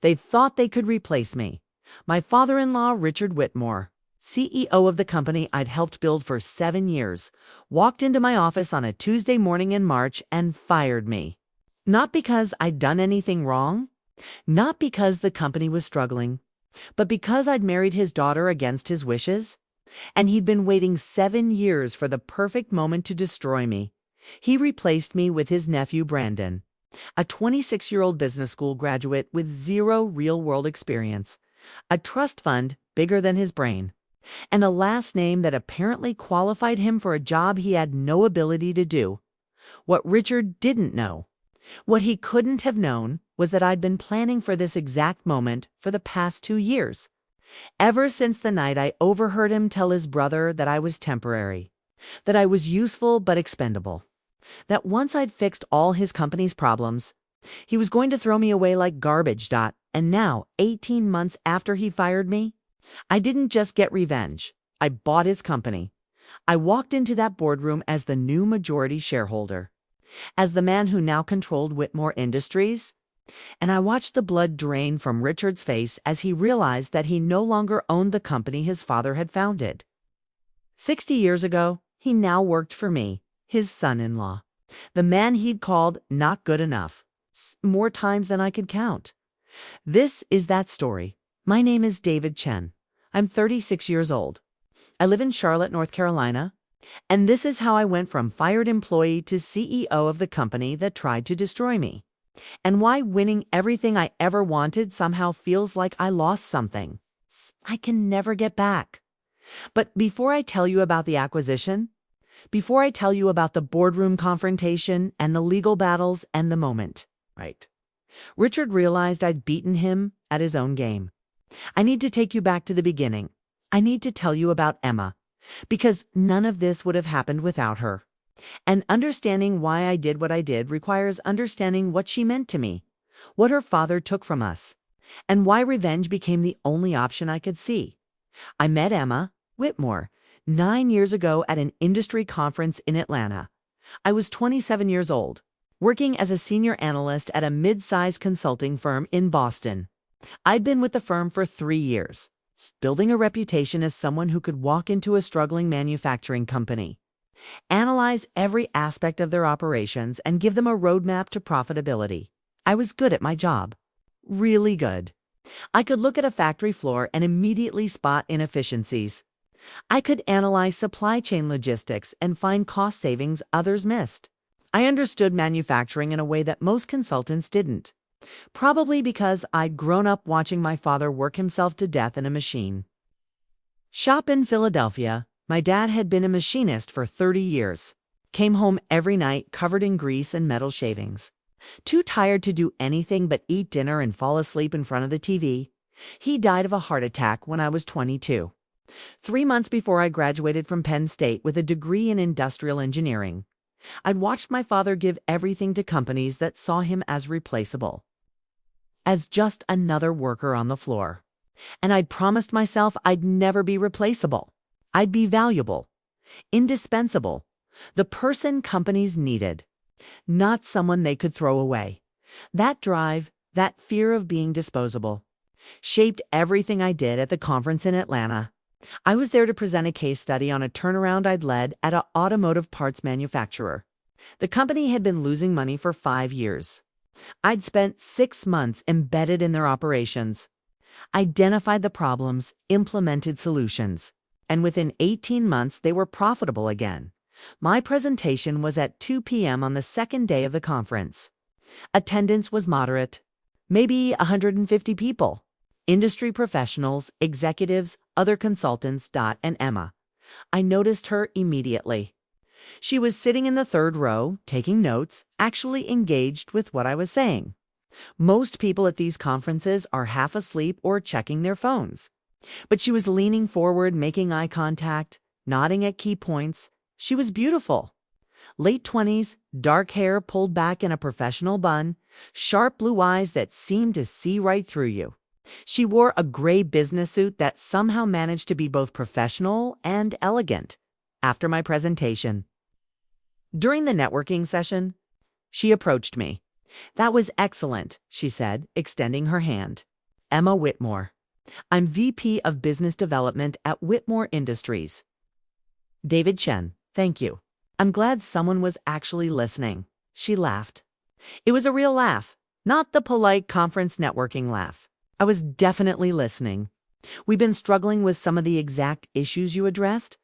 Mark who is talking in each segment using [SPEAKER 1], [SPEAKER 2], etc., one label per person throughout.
[SPEAKER 1] They thought they could replace me. My father-in-law, Richard Whitmore, CEO of the company I'd helped build for 7 years, walked into my office on a Tuesday morning in March and fired me. Not because I'd done anything wrong, not because the company was struggling, but because I'd married his daughter against his wishes, and he'd been waiting 7 years for the perfect moment to destroy me. He replaced me with his nephew, Brandon, a 26-year-old business school graduate with 0 real-world experience, a trust fund bigger than his brain, and a last name that apparently qualified him for a job he had no ability to do. What Richard didn't know, what he couldn't have known, was that I'd been planning for this exact moment for the past 2 years. Ever since the night I overheard him tell his brother that I was temporary, that I was useful but expendable, that once I'd fixed all his company's problems, he was going to throw me away like garbage. And now, 18 months after he fired me, I didn't just get revenge. I bought his company. I walked into that boardroom as the new majority shareholder, as the man who now controlled Whitmore Industries, and I watched the blood drain from Richard's face as he realized that he no longer owned the company his father had founded. 60 years ago, he now worked for me, his son-in-law, the man he'd called not good enough, more times than I could count. This is that story. My name is David Chen. I'm 36 years old. I live in Charlotte, North Carolina, and this is how I went from fired employee to CEO of the company that tried to destroy me, and why winning everything I ever wanted somehow feels like I lost something I can never get back. But before I tell you about the acquisition, before I tell you about the boardroom confrontation and the legal battles and the moment, right, Richard realized I'd beaten him at his own game. I need to take you back to the beginning. I need to tell you about Emma, because none of this would have happened without her. And understanding why I did what I did requires understanding what she meant to me, what her father took from us, and why revenge became the only option I could see. I met Emma Whitmore 9 years ago at an industry conference in Atlanta. I was 27 years old, working as a senior analyst at a mid-sized consulting firm in Boston. I'd been with the firm for 3 years, building a reputation as someone who could walk into a struggling manufacturing company, analyze every aspect of their operations, and give them a roadmap to profitability. I was good at my job. Really good. I could look at a factory floor and immediately spot inefficiencies. I could analyze supply chain logistics and find cost savings others missed. I understood manufacturing in a way that most consultants didn't, probably because I'd grown up watching my father work himself to death in a machine shop in Philadelphia. My dad had been a machinist for 30 years, came home every night covered in grease and metal shavings. Too tired to do anything but eat dinner and fall asleep in front of the TV, he died of a heart attack when I was 22, 3 months before I graduated from Penn State with a degree in industrial engineering. I'd watched my father give everything to companies that saw him as replaceable, as just another worker on the floor. And I'd promised myself I'd never be replaceable. I'd be valuable, indispensable, the person companies needed, not someone they could throw away. That drive, that fear of being disposable, shaped everything I did at the conference in Atlanta. I was there to present a case study on a turnaround I'd led at an automotive parts manufacturer. The company had been losing money for 5 years. I'd spent 6 months embedded in their operations, identified the problems, implemented solutions, and within 18 months they were profitable again. My presentation was at 2 p.m. on the second day of the conference. Attendance was moderate, maybe 150 people. Industry professionals, executives, other consultants. And Emma. I noticed her immediately. She was sitting in the 3rd row, taking notes, actually engaged with what I was saying. Most people at these conferences are half asleep or checking their phones. But she was leaning forward, making eye contact, nodding at key points. She was beautiful. Late 20s, dark hair pulled back in a professional bun, sharp blue eyes that seemed to see right through you. She wore a gray business suit that somehow managed to be both professional and elegant. After my presentation, during the networking session, she approached me. "That was excellent," she said, extending her hand. Emma Whitmore. I'm VP of Business Development at Whitmore Industries. David Chen, thank you. I'm glad someone was actually listening. She laughed. It was a real laugh, not the polite conference networking laugh. I was definitely listening. We've been struggling with some of the exact issues you addressed.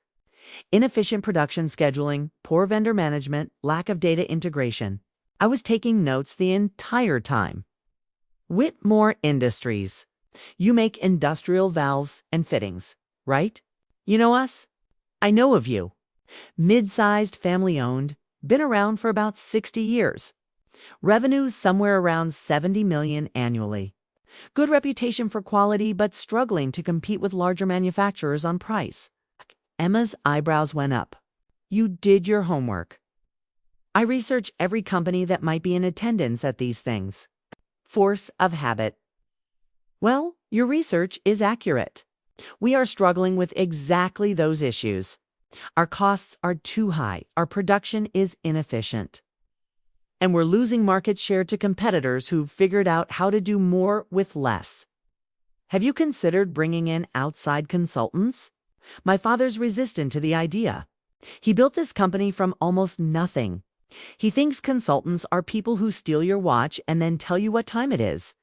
[SPEAKER 1] Inefficient production scheduling, poor vendor management, lack of data integration. I was taking notes the entire time. Whitmore Industries. You make industrial valves and fittings, right? You know us? I know of you. Mid-sized, family-owned, been around for about 60 years. Revenues somewhere around 70 million annually. Good reputation for quality, but struggling to compete with larger manufacturers on price. Emma's eyebrows went up. You did your homework. I research every company that might be in attendance at these things. Force of habit. Well, your research is accurate. We are struggling with exactly those issues. Our costs are too high. Our production is inefficient. And we're losing market share to competitors who've figured out how to do more with less. Have you considered bringing in outside consultants? My father's resistant to the idea. He built this company from almost nothing. He thinks consultants are people who steal your watch and then tell you what time it is.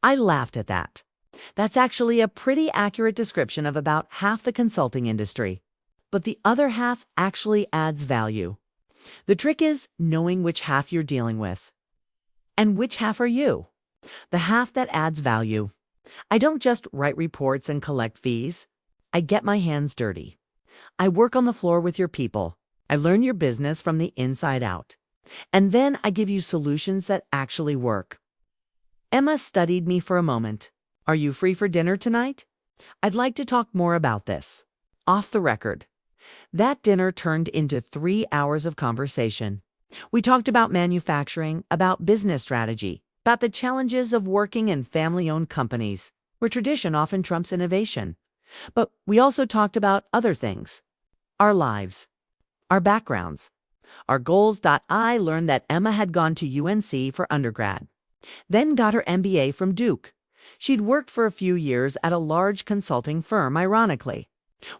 [SPEAKER 1] I laughed at that. That's actually a pretty accurate description of about half the consulting industry. But the other half actually adds value. The trick is knowing which half you're dealing with. And which half are you? The half that adds value. I don't just write reports and collect fees. I get my hands dirty. I work on the floor with your people. I learn your business from the inside out. And then I give you solutions that actually work. Emma studied me for a moment. Are you free for dinner tonight? I'd like to talk more about this. Off the record. That dinner turned into 3 hours of conversation. We talked about manufacturing, about business strategy, about the challenges of working in family-owned companies, where tradition often trumps innovation. But we also talked about other things. Our lives. Our backgrounds. Our goals. I learned that Emma had gone to UNC for undergrad, then got her MBA from Duke. She'd worked for a few years at a large consulting firm, ironically.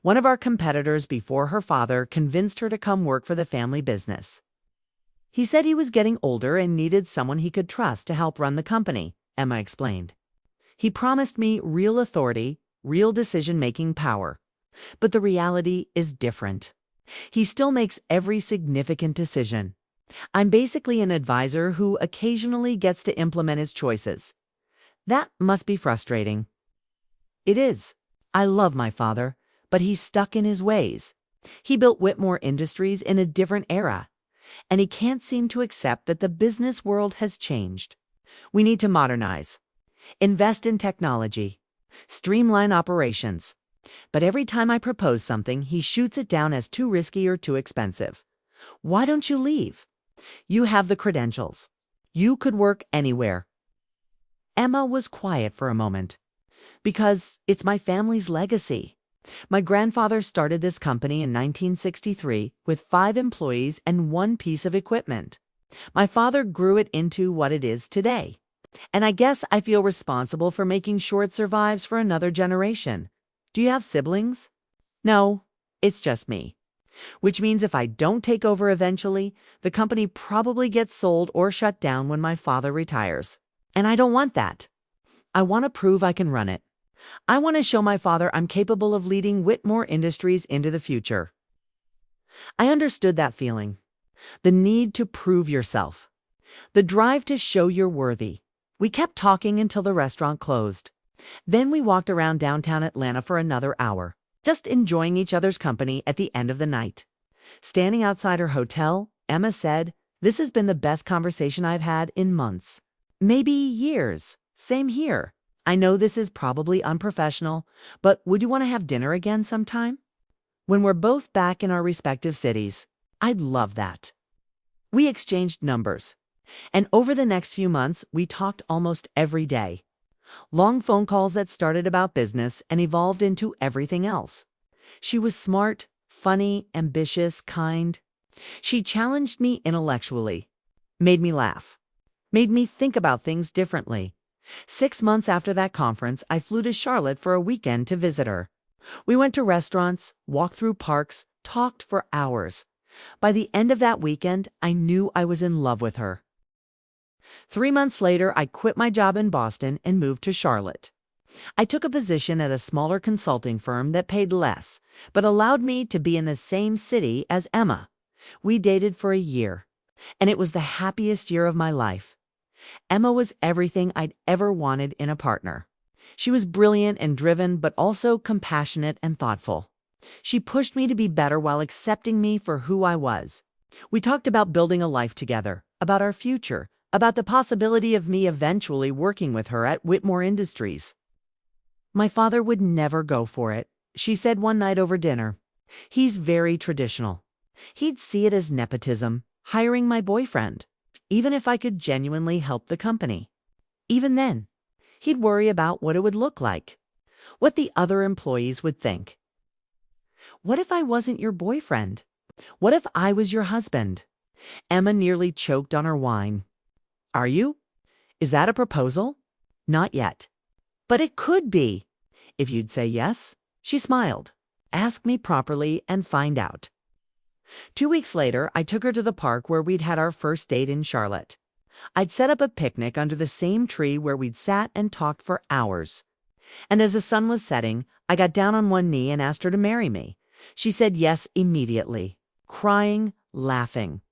[SPEAKER 1] One of our competitors before her father convinced her to come work for the family business. He said he was getting older and needed someone he could trust to help run the company, Emma explained. He promised me real authority, real decision-making power. But the reality is different. He still makes every significant decision. I'm basically an advisor who occasionally gets to implement his choices. That must be frustrating. It is. I love my father, but he's stuck in his ways. He built Whitmore Industries in a different era, and he can't seem to accept that the business world has changed. We need to modernize, invest in technology, streamline operations. But every time I propose something, he shoots it down as too risky or too expensive. Why don't you leave? You have the credentials. You could work anywhere. Emma was quiet for a moment. Because it's my family's legacy. My grandfather started this company in 1963 with 5 employees and 1 piece of equipment. My father grew it into what it is today. And I guess I feel responsible for making sure it survives for another generation. Do you have siblings? No, it's just me. Which means if I don't take over eventually, the company probably gets sold or shut down when my father retires. And I don't want that. I want to prove I can run it. I want to show my father I'm capable of leading Whitmore Industries into the future. I understood that feeling. The need to prove yourself. The drive to show you're worthy. We kept talking until the restaurant closed. Then we walked around downtown Atlanta for another hour, just enjoying each other's company at the end of the night. Standing outside her hotel, Emma said, "This has been the best conversation I've had in months. Maybe years. Same here. I know this is probably unprofessional, but would you want to have dinner again sometime? When we're both back in our respective cities, I'd love that." We exchanged numbers. And over the next few months, we talked almost every day. Long phone calls that started about business and evolved into everything else. She was smart, funny, ambitious, kind. She challenged me intellectually, made me laugh, made me think about things differently. 6 months after that conference, I flew to Charlotte for a weekend to visit her. We went to restaurants, walked through parks, talked for hours. By the end of that weekend, I knew I was in love with her. 3 months later, I quit my job in Boston and moved to Charlotte. I took a position at a smaller consulting firm that paid less, but allowed me to be in the same city as Emma. We dated for a year, and it was the happiest year of my life. Emma was everything I'd ever wanted in a partner. She was brilliant and driven, but also compassionate and thoughtful. She pushed me to be better while accepting me for who I was. We talked about building a life together, about our future, about the possibility of me eventually working with her at Whitmore Industries. My father would never go for it, she said one night over dinner. He's very traditional. He'd see it as nepotism, hiring my boyfriend, even if I could genuinely help the company. Even then, he'd worry about what it would look like, what the other employees would think. What if I wasn't your boyfriend? What if I was your husband? Emma nearly choked on her wine. Are you? Is that a proposal? Not yet. But it could be. If you'd say yes, she smiled. Ask me properly and find out. 2 weeks later, I took her to the park where we'd had our first date in Charlotte. I'd set up a picnic under the same tree where we'd sat and talked for hours. And as the sun was setting, I got down on one knee and asked her to marry me. She said yes immediately, crying, laughing,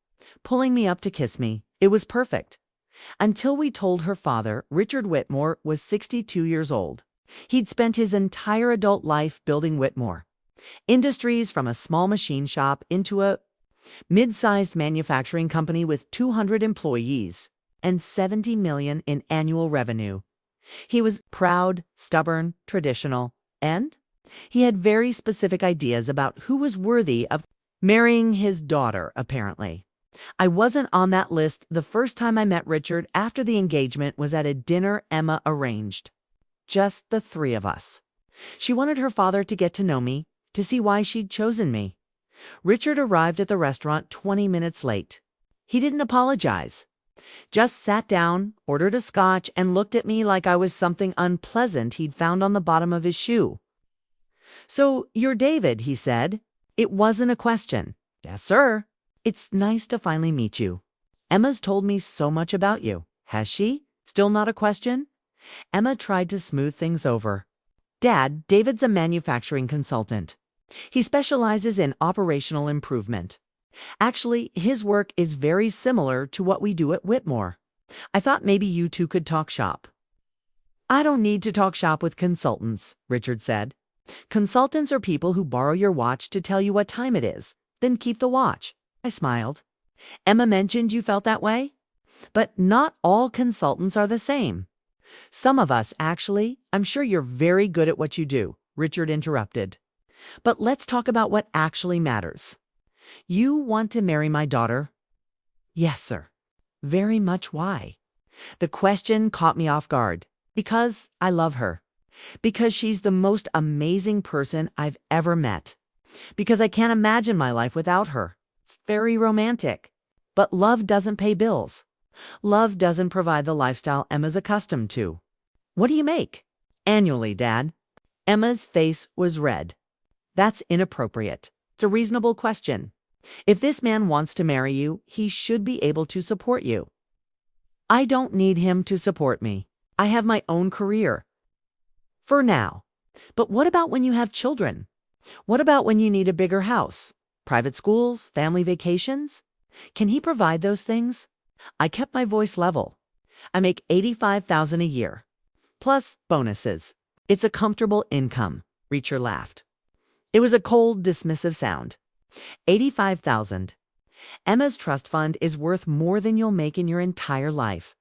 [SPEAKER 1] pulling me up to kiss me. It was perfect. Until we told her father, Richard Whitmore was 62 years old. He'd spent his entire adult life building Whitmore Industries, from a small machine shop into a mid-sized manufacturing company with 200 employees and $70 million in annual revenue. He was proud, stubborn, traditional, and he had very specific ideas about who was worthy of marrying his daughter, apparently. I wasn't on that list the first time I met Richard after the engagement was at a dinner Emma arranged. Just the three of us. She wanted her father to get to know me, to see why she'd chosen me. Richard arrived at the restaurant 20 minutes late. He didn't apologize. Just sat down, ordered a scotch, and looked at me like I was something unpleasant he'd found on the bottom of his shoe. "So, you're David," he said. It wasn't a question. "Yes, sir. It's nice to finally meet you. Emma's told me so much about you. Has she? Still not a question?" Emma tried to smooth things over. "Dad, David's a manufacturing consultant. He specializes in operational improvement. Actually, his work is very similar to what we do at Whitmore. I thought maybe you two could talk shop." "I don't need to talk shop with consultants," Richard said. "Consultants are people who borrow your watch to tell you what time it is, then keep the watch." I smiled. "Emma mentioned you felt that way? But not all consultants are the same." "Some of us, actually. I'm sure you're very good at what you do," Richard interrupted. "But let's talk about what actually matters. You want to marry my daughter?" "Yes, sir." "Very much. Why?" The question caught me off guard. "Because I love her. Because she's the most amazing person I've ever met. Because I can't imagine my life without her. It's very romantic. But love doesn't pay bills. Love doesn't provide the lifestyle Emma's accustomed to." "What do you make?" "Annually, Dad." Emma's face was red. "That's inappropriate. It's a reasonable question. If this man wants to marry you, he should be able to support you." "I don't need him to support me. I have my own career. For now. But what about when you have children? What about when you need a bigger house? Private schools? Family vacations? Can he provide those things?" I kept my voice level. "I make $85,000 a year. Plus bonuses. It's a comfortable income." Reacher laughed. It was a cold, dismissive sound. $85,000. Emma's trust fund is worth more than you'll make in your entire life.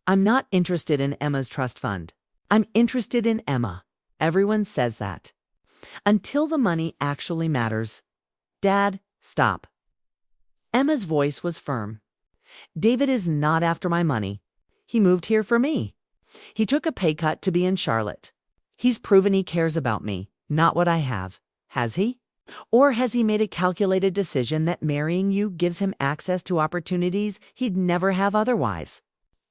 [SPEAKER 1] I'm not interested in Emma's trust fund. I'm interested in Emma. Everyone says that. Until the money actually matters. Dad, stop. Emma's voice was firm. "David is not after my money. He moved here for me. He took a pay cut to be in Charlotte. He's proven he cares about me, not what I have. Has he? Or has he made a calculated decision that marrying you gives him access to opportunities he'd never have otherwise?"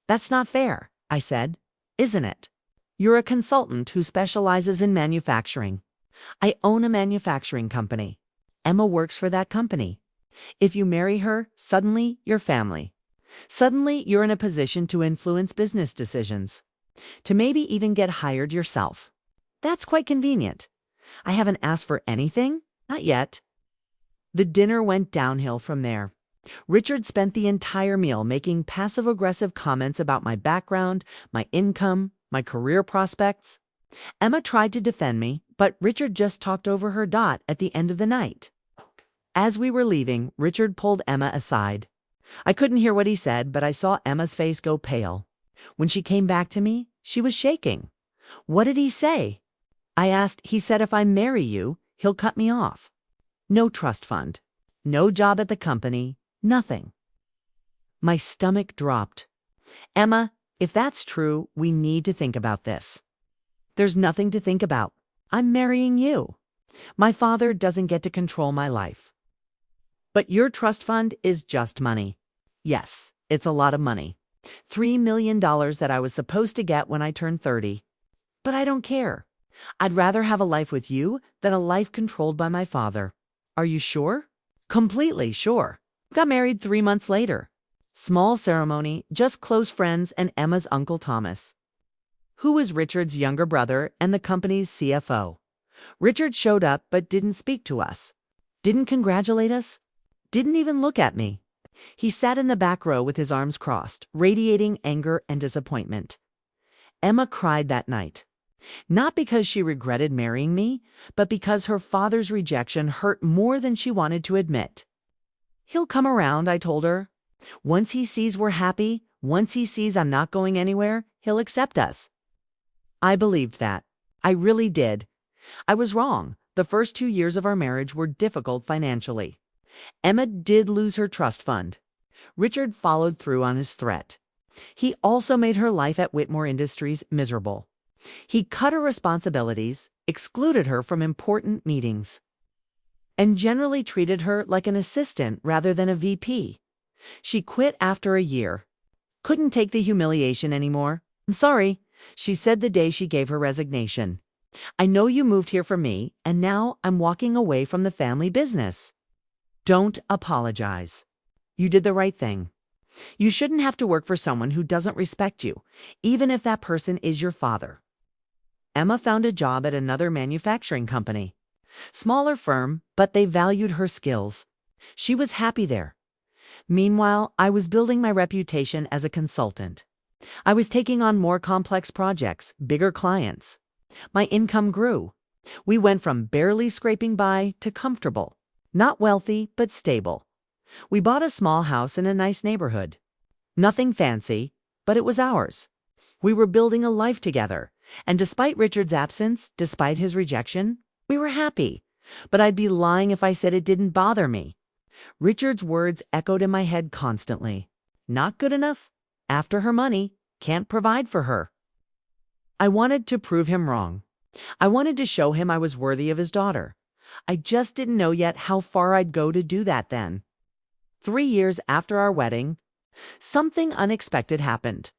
[SPEAKER 1] "That's not fair," I said. isn't it? You're a consultant who specializes in manufacturing. I own a manufacturing company. Emma works for that company. If you marry her, suddenly you're family. Suddenly you're in a position to influence business decisions, to maybe even get hired yourself. That's quite convenient. I haven't asked for anything, not yet. The dinner went downhill from there. Richard spent the entire meal making passive-aggressive comments about my background, my income, my career prospects. Emma tried to defend me, but Richard just talked over her at the end of the night. As we were leaving, Richard pulled Emma aside. I couldn't hear what he said, but I saw Emma's face go pale. When she came back to me, she was shaking. What did he say? I asked. He said if I marry you, he'll cut me off. No trust fund. No job at the company. Nothing. My stomach dropped. Emma, if that's true, we need to think about this. There's nothing to think about. I'm marrying you. My father doesn't get to control my life. But your trust fund is just money. Yes, it's a lot of money. $3 million that I was supposed to get when I turned 30. But I don't care. I'd rather have a life with you than a life controlled by my father. Are you sure? Completely sure. Got married 3 months later. Small ceremony, just close friends and Emma's Uncle Thomas, who was Richard's younger brother and the company's CFO. Richard showed up but didn't speak to us. Didn't congratulate us. Didn't even look at me. He sat in the back row with his arms crossed, radiating anger and disappointment. Emma cried that night. Not because she regretted marrying me, but because her father's rejection hurt more than she wanted to admit. He'll come around, I told her. Once he sees we're happy, once he sees I'm not going anywhere, he'll accept us. I believed that. I really did. I was wrong. The first 2 years of our marriage were difficult financially. Emma did lose her trust fund. Richard followed through on his threat. He also made her life at Whitmore Industries miserable. He cut her responsibilities, excluded her from important meetings, and generally treated her like an assistant rather than a VP. She quit after a year. Couldn't take the humiliation anymore. I'm sorry, she said the day she gave her resignation. I know you moved here for me, and now I'm walking away from the family business. Don't apologize. You did the right thing. You shouldn't have to work for someone who doesn't respect you, even if that person is your father. Emma found a job at another manufacturing company. Smaller firm, but they valued her skills. She was happy there. Meanwhile, I was building my reputation as a consultant. I was taking on more complex projects, bigger clients. My income grew. We went from barely scraping by to comfortable. Not wealthy, but stable. We bought a small house in a nice neighborhood. Nothing fancy, but it was ours. We were building a life together, and despite Richard's absence, despite his rejection, we were happy. But I'd be lying if I said it didn't bother me. Richard's words echoed in my head constantly. Not good enough. After her money, can't provide for her. I wanted to prove him wrong. I wanted to show him I was worthy of his daughter. I just didn't know yet how far I'd go to do that then. 3 years after our wedding, something unexpected happened.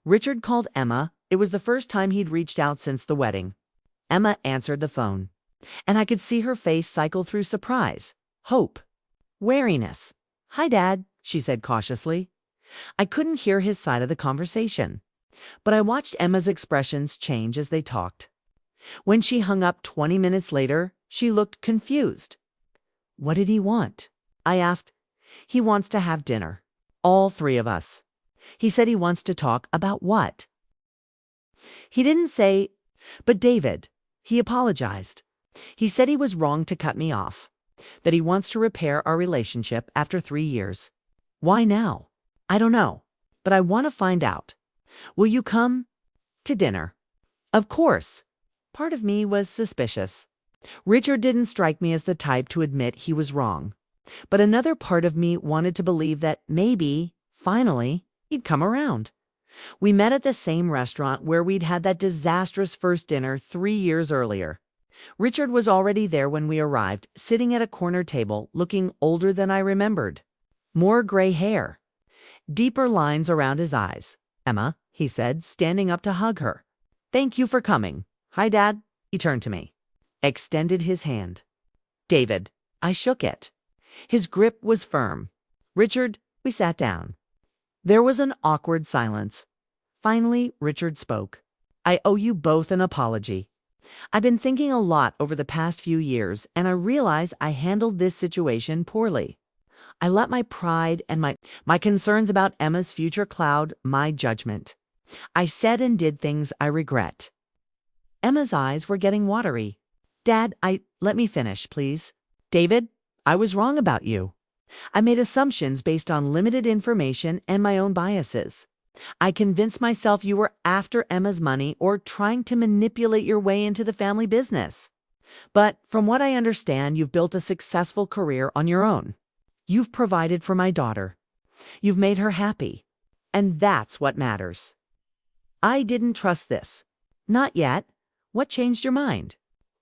[SPEAKER 1] Richard called Emma. It was the first time he'd reached out since the wedding. Emma answered the phone, and I could see her face cycle through surprise, hope, wariness. Hi, Dad, she said cautiously. I couldn't hear his side of the conversation, but I watched Emma's expressions change as they talked. When she hung up 20 minutes later, she looked confused. What did he want? I asked. He wants to have dinner. All 3 of us. He said he wants to talk about what? He didn't say, but David, he apologized. He said he was wrong to cut me off, that he wants to repair our relationship after 3 years. Why now? I don't know, but I want to find out. Will you come to dinner? Of course. Part of me was suspicious. Richard didn't strike me as the type to admit he was wrong. But another part of me wanted to believe that maybe, finally, he'd come around. We met at the same restaurant where we'd had that disastrous first dinner 3 years earlier. Richard was already there when we arrived, sitting at a corner table, looking older than I remembered. More gray hair. Deeper lines around his eyes. Emma, he said, standing up to hug her. "Thank you for coming. Hi, Dad." He turned to me, extended his hand. "David." I shook it. His grip was firm. "Richard." We sat down. There was an awkward silence. Finally, Richard spoke. "I owe you both an apology. I've been thinking a lot over the past few years, and I realize I handled this situation poorly. I let my pride and my concerns about Emma's future cloud my judgment. I said and did things I regret." Emma's eyes were getting watery. "Dad, let me finish, please. David, I was wrong about you. I made assumptions based on limited information and my own biases. I convinced myself you were after Emma's money or trying to manipulate your way into the family business. But from what I understand, you've built a successful career on your own. You've provided for my daughter. You've made her happy. And that's what matters. I didn't trust this. Not yet. What changed your mind?"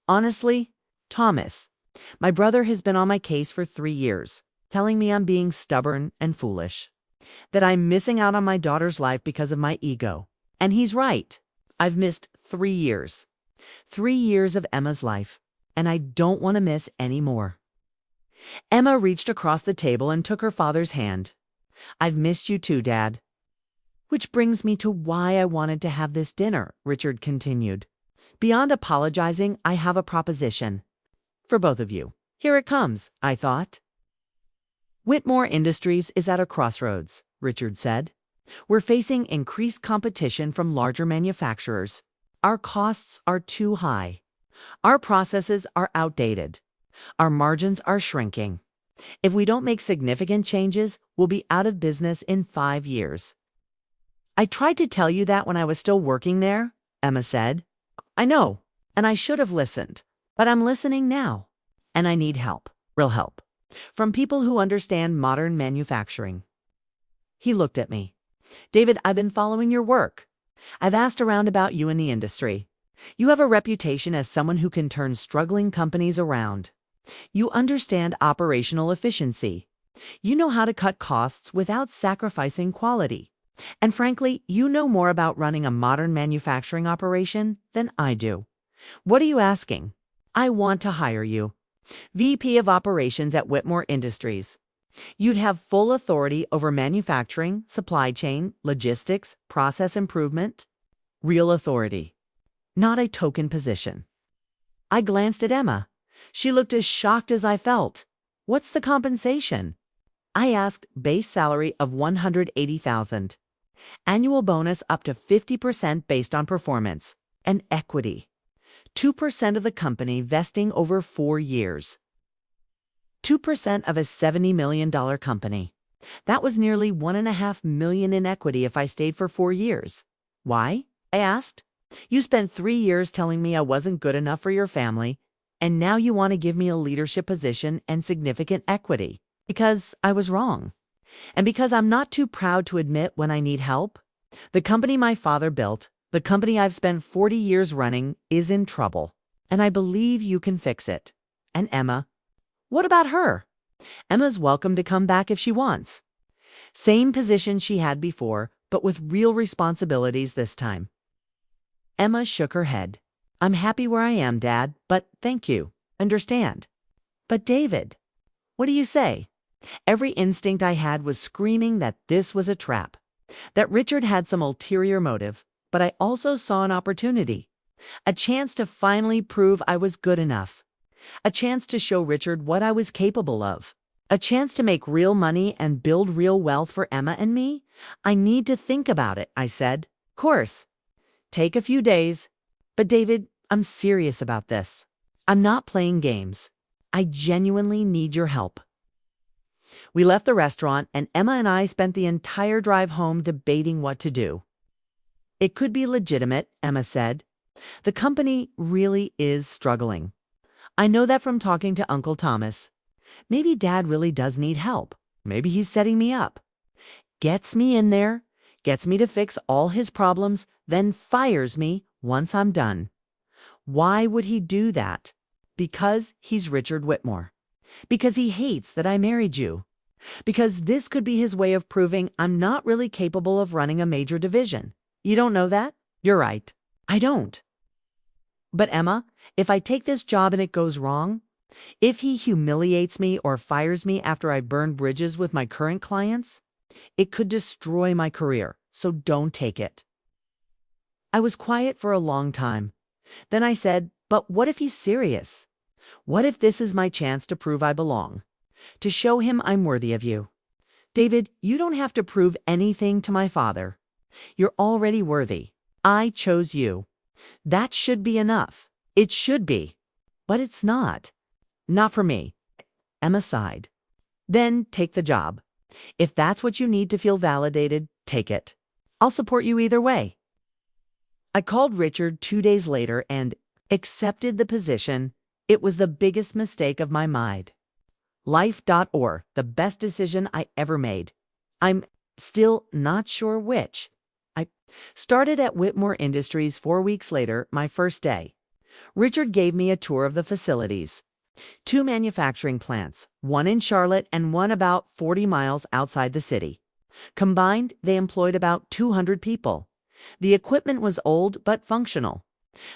[SPEAKER 1] "Honestly, Thomas, my brother has been on my case for 3 years, telling me I'm being stubborn and foolish, that I'm missing out on my daughter's life because of my ego. And he's right. I've missed 3 years. 3 years of Emma's life, and I don't want to miss any more." Emma reached across the table and took her father's hand. "I've missed you too, Dad." "Which brings me to why I wanted to have this dinner," Richard continued. "Beyond apologizing, I have a proposition. For both of you. Here it comes," I thought. "Whitmore Industries is at a crossroads," Richard said. "We're facing increased competition from larger manufacturers. Our costs are too high. Our processes are outdated. Our margins are shrinking. If we don't make significant changes, we'll be out of business in 5 years. I tried to tell you that when I was still working there," Emma said. "I know, and I should have listened. But I'm listening now. And I need help, real help, from people who understand modern manufacturing." He looked at me. "David, I've been following your work. I've asked around about you in the industry. You have a reputation as someone who can turn struggling companies around. You understand operational efficiency. You know how to cut costs without sacrificing quality. And frankly, you know more about running a modern manufacturing operation than I do. What are you asking? I want to hire you. VP of Operations at Whitmore Industries. You'd have full authority over manufacturing, supply chain, logistics, process improvement. Real authority. Not a token position." I glanced at Emma. She looked as shocked as I felt. "What's the compensation?" I asked. "Base salary of $180,000. Annual bonus up to 50% based on performance. And equity. 2% of the company vesting over 4 years. 2% of a $70 million company. That was nearly $1.5 million in equity if I stayed for 4 years. Why?" I asked. "You spent 3 years telling me I wasn't good enough for your family, and now you want to give me a leadership position and significant equity. Because I was wrong. And because I'm not too proud to admit when I need help. The company my father built, the company I've spent 40 years running, is in trouble. And I believe you can fix it. And Emma, what about her? Emma's welcome to come back if she wants. Same position she had before, but with real responsibilities this time." Emma shook her head. "I'm happy where I am, Dad, but thank you. Understand." "But David, what do you say?" Every instinct I had was screaming that this was a trap, that Richard had some ulterior motive, but I also saw an opportunity, a chance to finally prove I was good enough, a chance to show Richard what I was capable of, a chance to make real money and build real wealth for Emma and me. "I need to think about it," I said. "Course. Take a few days. But David, I'm serious about this. I'm not playing games. I genuinely need your help." We left the restaurant, and Emma and I spent the entire drive home debating what to do. "It could be legitimate," Emma said. "The company really is struggling. I know that from talking to Uncle Thomas. Maybe Dad really does need help. Maybe he's setting me up. Gets me in there, gets me to fix all his problems, then fires me once I'm done. Why would he do that? Because he's Richard Whitmore. Because he hates that I married you. Because this could be his way of proving I'm not really capable of running a major division. You don't know that? You're right. I don't. But Emma, if I take this job and it goes wrong, if he humiliates me or fires me after I burn bridges with my current clients, it could destroy my career, so don't take it. I was quiet for a long time. Then I said, but what if he's serious? What if this is my chance to prove I belong? To show him I'm worthy of you? David, you don't have to prove anything to my father. You're already worthy. I chose you. That should be enough. It should be. But it's not. Not for me. Emma sighed. Then take the job. If that's what you need to feel validated, take it. I'll support you either way. I called Richard 2 days later and accepted the position. It was the biggest mistake of my mind. Life.or, the best decision I ever made. I'm still not sure which. I started at Whitmore Industries 4 weeks later, my first day. Richard gave me a tour of the facilities. 2 manufacturing plants, one in Charlotte and one about 40 miles outside the city. Combined, they employed about 200 people. The equipment was old but functional.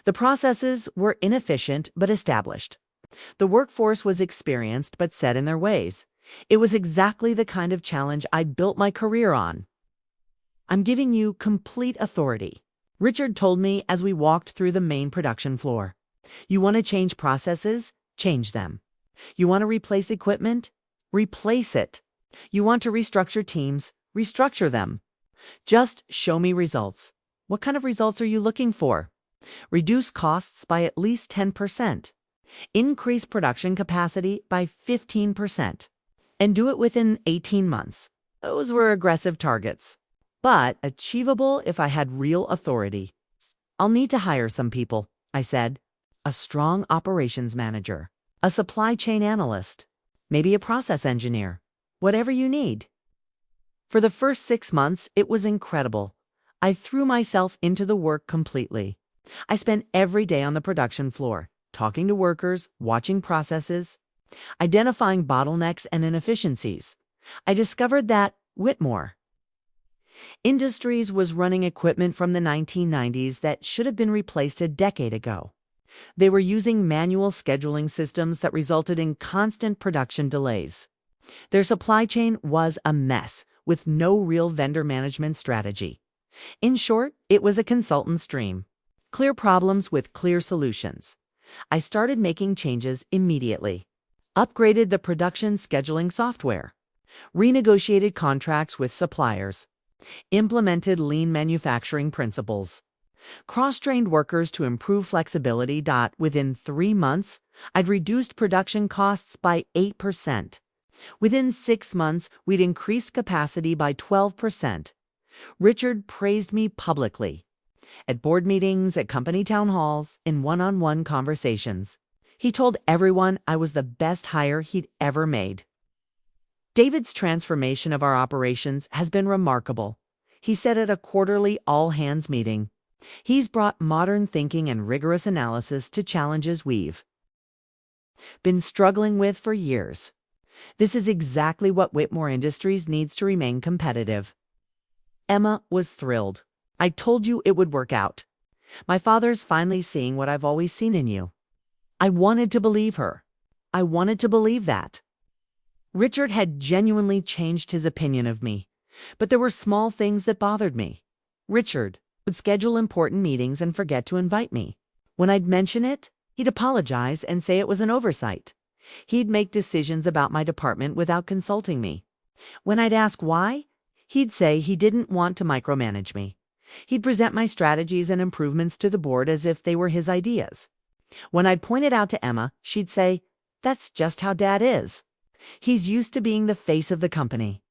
[SPEAKER 1] The processes were inefficient but established. The workforce was experienced but set in their ways. It was exactly the kind of challenge I built my career on. I'm giving you complete authority, Richard told me as we walked through the main production floor. You want to change processes? Change them. You want to replace equipment? Replace it. You want to restructure teams? Restructure them. Just show me results. What kind of results are you looking for? Reduce costs by at least 10%. Increase production capacity by 15%. And do it within 18 months. Those were aggressive targets, but achievable if I had real authority. I'll need to hire some people, I said. A strong operations manager, a supply chain analyst, maybe a process engineer, whatever you need. For the first 6 months, it was incredible. I threw myself into the work completely. I spent every day on the production floor, talking to workers, watching processes, identifying bottlenecks and inefficiencies. I discovered that Whitmore Industries was running equipment from the 1990s that should have been replaced a decade ago. They were using manual scheduling systems that resulted in constant production delays. Their supply chain was a mess, with no real vendor management strategy. In short, it was a consultant's dream. Clear problems with clear solutions. I started making changes immediately. Upgraded the production scheduling software. Renegotiated contracts with suppliers. Implemented lean manufacturing principles. Cross-trained workers to improve flexibility. Within 3 months, I'd reduced production costs by 8%. Within 6 months, we'd increased capacity by 12%. Richard praised me publicly. At board meetings, at company town halls, in one-on-one conversations. He told everyone I was the best hire he'd ever made. David's transformation of our operations has been remarkable, he said at a quarterly all-hands meeting. He's brought modern thinking and rigorous analysis to challenges we've been struggling with for years. This is exactly what Whitmore Industries needs to remain competitive. Emma was thrilled. I told you it would work out. My father's finally seeing what I've always seen in you. I wanted to believe her. I wanted to believe that. Richard had genuinely changed his opinion of me, but there were small things that bothered me. Richard would schedule important meetings and forget to invite me. When I'd mention it, he'd apologize and say it was an oversight. He'd make decisions about my department without consulting me. When I'd ask why, he'd say he didn't want to micromanage me. He'd present my strategies and improvements to the board as if they were his ideas. When I'd point it out to Emma, she'd say, "That's just how Dad is. He's used to being the face of the company."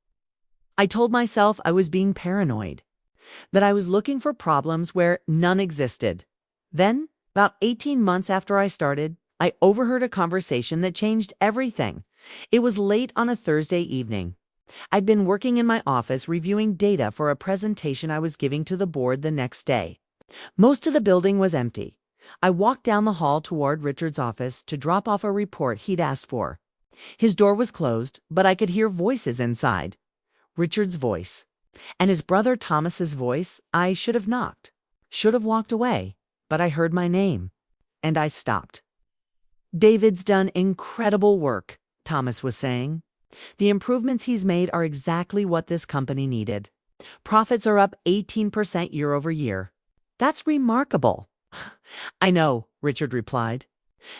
[SPEAKER 1] I told myself I was being paranoid, that I was looking for problems where none existed. Then, about 18 months after I started, I overheard a conversation that changed everything. It was late on a Thursday evening. I'd been working in my office reviewing data for a presentation I was giving to the board the next day. Most of the building was empty. I walked down the hall toward Richard's office to drop off a report he'd asked for. His door was closed, but I could hear voices inside. Richard's voice. And his brother Thomas's voice, I should have knocked, should have walked away, but I heard my name, and I stopped. David's done incredible work, Thomas was saying. The improvements he's made are exactly what this company needed. Profits are up 18% year over year. That's remarkable. I know, Richard replied.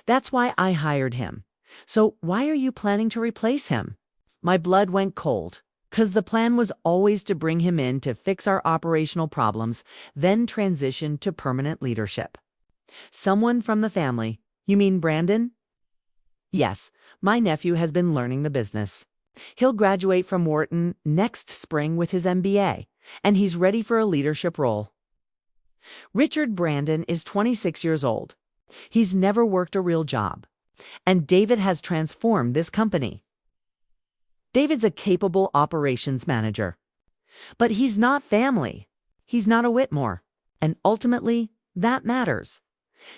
[SPEAKER 1] That's why I hired him. So why are you planning to replace him? My blood went cold, 'cause the plan was always to bring him in to fix our operational problems, then transition to permanent leadership. Someone from the family. You mean Brandon? Yes, my nephew has been learning the business. He'll graduate from Wharton next spring with his MBA, and he's ready for a leadership role. Richard Brandon is 26 years old. He's never worked a real job, and David has transformed this company. David's a capable operations manager, but he's not family. He's not a Whitmore, and ultimately, that matters.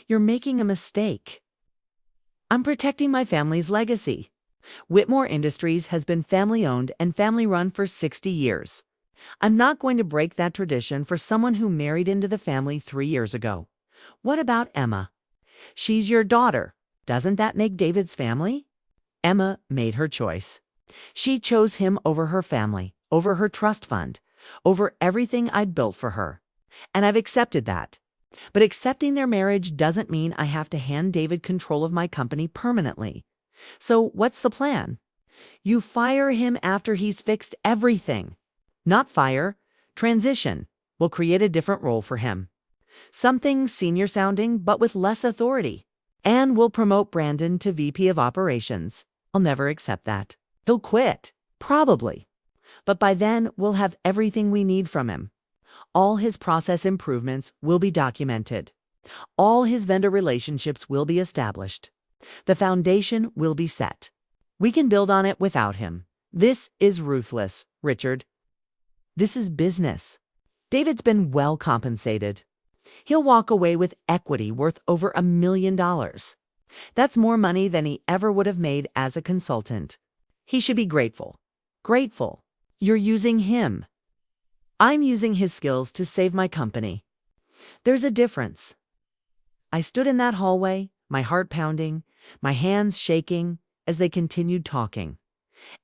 [SPEAKER 1] You're making a mistake. I'm protecting my family's legacy. Whitmore Industries has been family-owned and family-run for 60 years. I'm not going to break that tradition for someone who married into the family 3 years ago. What about Emma? She's your daughter. Doesn't that make David's family? Emma made her choice. She chose him over her family, over her trust fund, over everything I'd built for her. And I've accepted that. But accepting their marriage doesn't mean I have to hand David control of my company permanently. So what's the plan? You fire him after he's fixed everything. Not fire, transition. We'll create a different role for him. Something senior sounding, but with less authority. And we'll promote Brandon to VP of Operations. I'll never accept that. He'll quit. Probably. But by then, we'll have everything we need from him. All his process improvements will be documented. All his vendor relationships will be established. The foundation will be set. We can build on it without him. This is ruthless, Richard. This is business. David's been well compensated. He'll walk away with equity worth over $1 million. That's more money than he ever would have made as a consultant. He should be grateful. Grateful. You're using him. I'm using his skills to save my company. There's a difference. I stood in that hallway, my heart pounding, my hands shaking as they continued talking.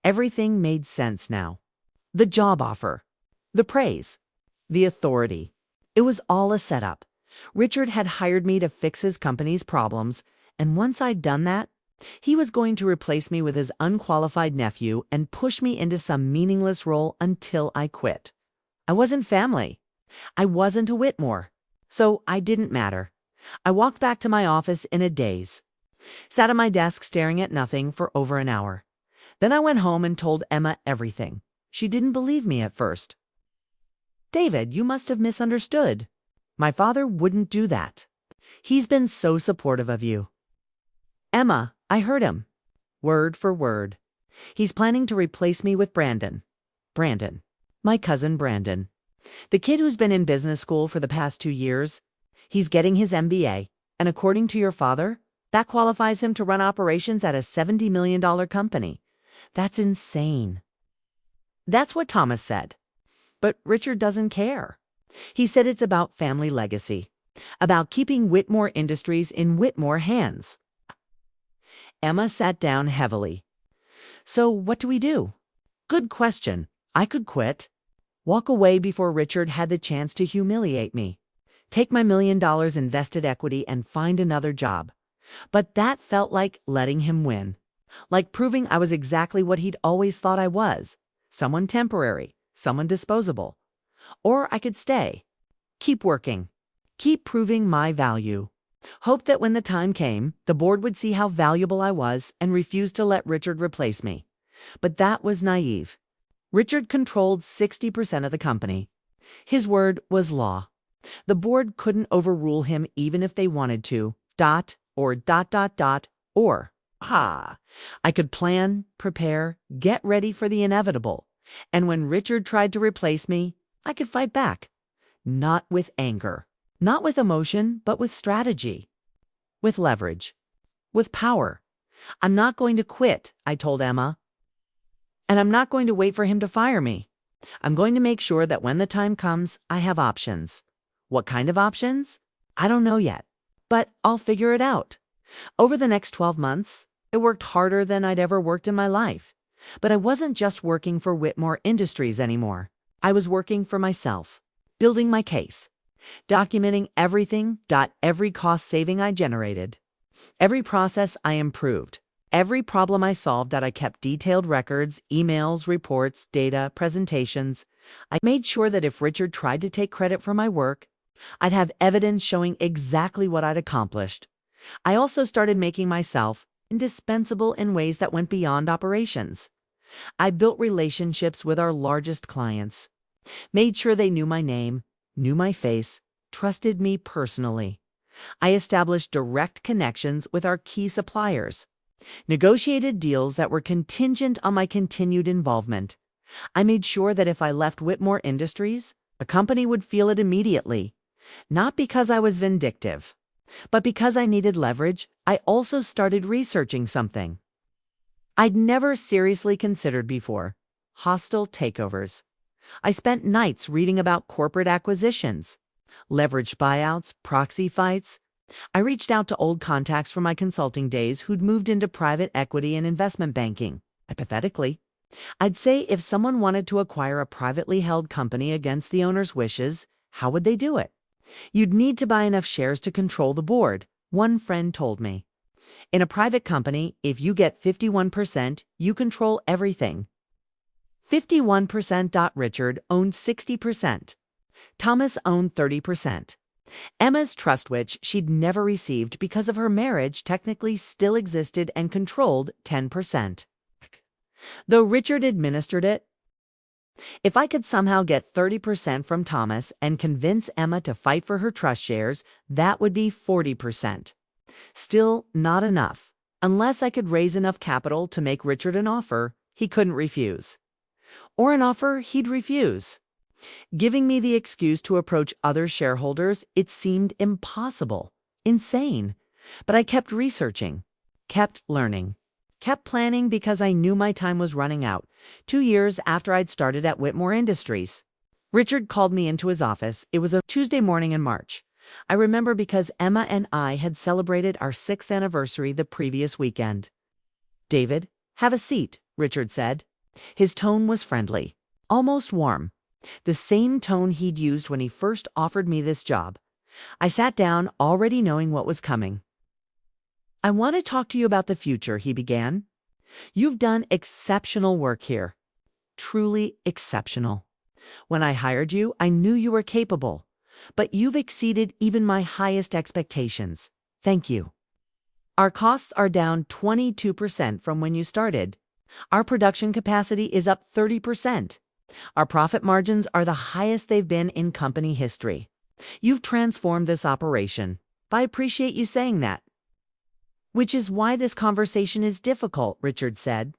[SPEAKER 1] Everything made sense now. The job offer, the praise, the authority. It was all a setup. Richard had hired me to fix his company's problems, and once I'd done that, he was going to replace me with his unqualified nephew and push me into some meaningless role until I quit. I wasn't family. I wasn't a Whitmore. So I didn't matter. I walked back to my office in a daze. Sat at my desk staring at nothing for over an hour. Then I went home and told Emma everything. She didn't believe me at first. David, you must have misunderstood. My father wouldn't do that. He's been so supportive of you. Emma, I heard him. Word for word. He's planning to replace me with Brandon. Brandon. My cousin Brandon. The kid who's been in business school for the past 2 years. He's getting his MBA, and according to your father, that qualifies him to run operations at a $70 million company. That's insane. That's what Thomas said. But Richard doesn't care. He said it's about family legacy, about keeping Whitmore Industries in Whitmore hands. Emma sat down heavily. So what do we do? Good question. I could quit. Walk away before Richard had the chance to humiliate me. Take my $1 million invested equity and find another job. But that felt like letting him win. Like proving I was exactly what he'd always thought I was. Someone temporary, someone disposable. Or I could stay. Keep working. Keep proving my value. Hope that when the time came, the board would see how valuable I was and refuse to let Richard replace me. But that was naive. Richard controlled 60% of the company. His word was law. The board couldn't overrule him even if they wanted to. Or. I could plan, prepare, get ready for the inevitable. And when Richard tried to replace me, I could fight back. Not with anger. Not with emotion, but with strategy. With leverage. With power. I'm not going to quit, I told Emma. And I'm not going to wait for him to fire me. I'm going to make sure that when the time comes, I have options. What kind of options? I don't know yet, but I'll figure it out. Over the next 12 months, I worked harder than I'd ever worked in my life. But I wasn't just working for Whitmore Industries anymore. I was working for myself, building my case, documenting every cost saving I generated, every process I improved, every problem I solved that I kept detailed records, emails, reports, data, presentations. I made sure that if Richard tried to take credit for my work, I'd have evidence showing exactly what I'd accomplished. I also started making myself indispensable in ways that went beyond operations. I built relationships with our largest clients, made sure they knew my name, knew my face, trusted me personally. I established direct connections with our key suppliers, negotiated deals that were contingent on my continued involvement. I made sure that if I left Whitmore Industries, the company would feel it immediately, not because I was vindictive, but because I needed leverage. I also started researching something I'd never seriously considered before: hostile takeovers. I spent nights reading about corporate acquisitions, leveraged buyouts, proxy fights. I reached out to old contacts from my consulting days who'd moved into private equity and investment banking. Hypothetically, I'd say if someone wanted to acquire a privately held company against the owner's wishes, how would they do it? You'd need to buy enough shares to control the board, one friend told me. In a private company, if you get 51%, you control everything. 51%. Richard owned 60%. Thomas owned 30%. Emma's trust, which she'd never received because of her marriage, technically still existed and controlled 10%. Though Richard administered it, if I could somehow get 30% from Thomas and convince Emma to fight for her trust shares, that would be 40%. Still not enough. Unless I could raise enough capital to make Richard an offer he couldn't refuse, or an offer he'd refuse. Giving me the excuse to approach other shareholders, it seemed impossible, insane. But I kept researching, kept learning, kept planning because I knew my time was running out. 2 years after I'd started at Whitmore Industries, Richard called me into his office. It was a Tuesday morning in March. I remember because Emma and I had celebrated our 6th anniversary the previous weekend. "David, have a seat," Richard said. His tone was friendly, almost warm, the same tone he'd used when he first offered me this job. I sat down, already knowing what was coming. "I want to talk to you about the future," he began. "You've done exceptional work here. Truly exceptional. When I hired you, I knew you were capable. But you've exceeded even my highest expectations. Thank you. Our costs are down 22% from when you started. Our production capacity is up 30%. Our profit margins are the highest they've been in company history. You've transformed this operation. I appreciate you saying that." "Which is why this conversation is difficult," Richard said,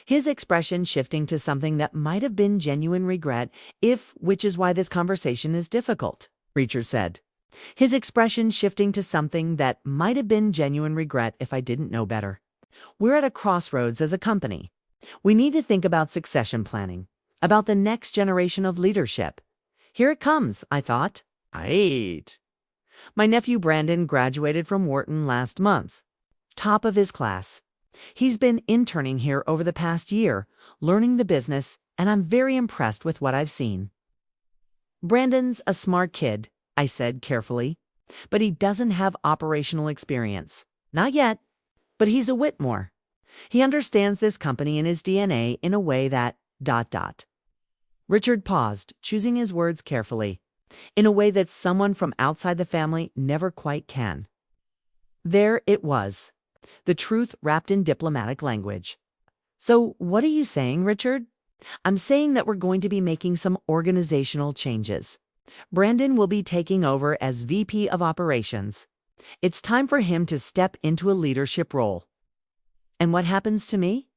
[SPEAKER 1] his expression shifting to something that might have been genuine regret. Which is why this conversation is difficult," Richard said, his expression shifting to something that might have been genuine regret if I didn't know better. "We're at a crossroads as a company. We need to think about succession planning, about the next generation of leadership." Here it comes, I thought. My nephew Brandon graduated from Wharton last month, top of his class. He's been interning here over the past year, learning the business, and I'm very impressed with what I've seen. "Brandon's a smart kid," I said carefully, "but he doesn't have operational experience. Not yet, but he's a Whitmore. He understands this company and his DNA in a way that... Richard paused, choosing his words carefully, in a way that someone from outside the family never quite can. There it was, the truth wrapped in diplomatic language. "So what are you saying, Richard?" "I'm saying that we're going to be making some organizational changes. Brandon will be taking over as VP of Operations. It's time for him to step into a leadership role. And what happens to me?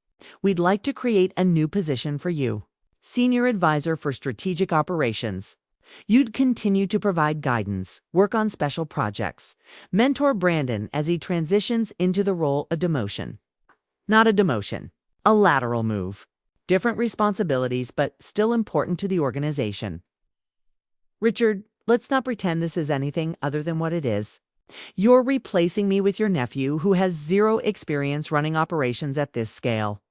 [SPEAKER 1] We'd like to create a new position for you, Senior Advisor for Strategic Operations. You'd continue to provide guidance, work on special projects, mentor Brandon as he transitions into the role of demotion." "Not a demotion, a lateral move," different responsibilities, but still important to the organization. Richard, let's not pretend this is anything other than what it is. You're replacing me with your nephew who has zero experience running operations at this scale.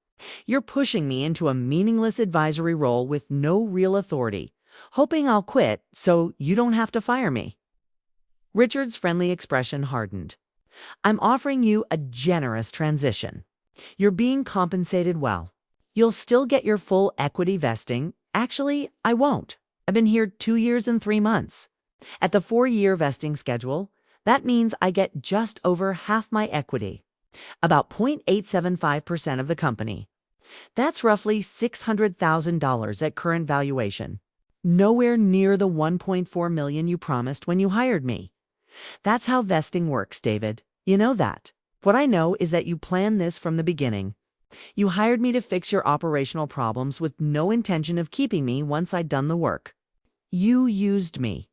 [SPEAKER 1] You're pushing me into a meaningless advisory role with no real authority, hoping I'll quit so you don't have to fire me. Richard's friendly expression hardened. I'm offering you a generous transition. You're being compensated well. You'll still get your full equity vesting. Actually, I won't. I've been here 2 years and 3 months. At the 4-year vesting schedule, that means I get just over half my equity, about 0.875% of the company. That's roughly $600,000 at current valuation. Nowhere near the $1.4 million you promised when you hired me. That's how vesting works, David. You know that. What I know is that you planned this from the beginning. You hired me to fix your operational problems with no intention of keeping me once I'd done the work. You used me.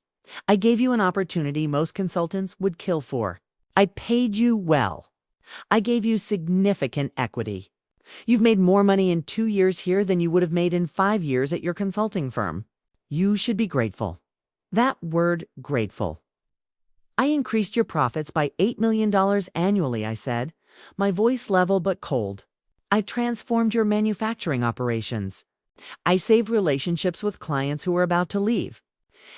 [SPEAKER 1] I gave you an opportunity most consultants would kill for. I paid you well. I gave you significant equity. You've made more money in 2 years here than you would have made in 5 years at your consulting firm. You should be grateful. That word, grateful. I increased your profits by $8 million annually, I said, my voice level but cold. I transformed your manufacturing operations. I saved relationships with clients who were about to leave.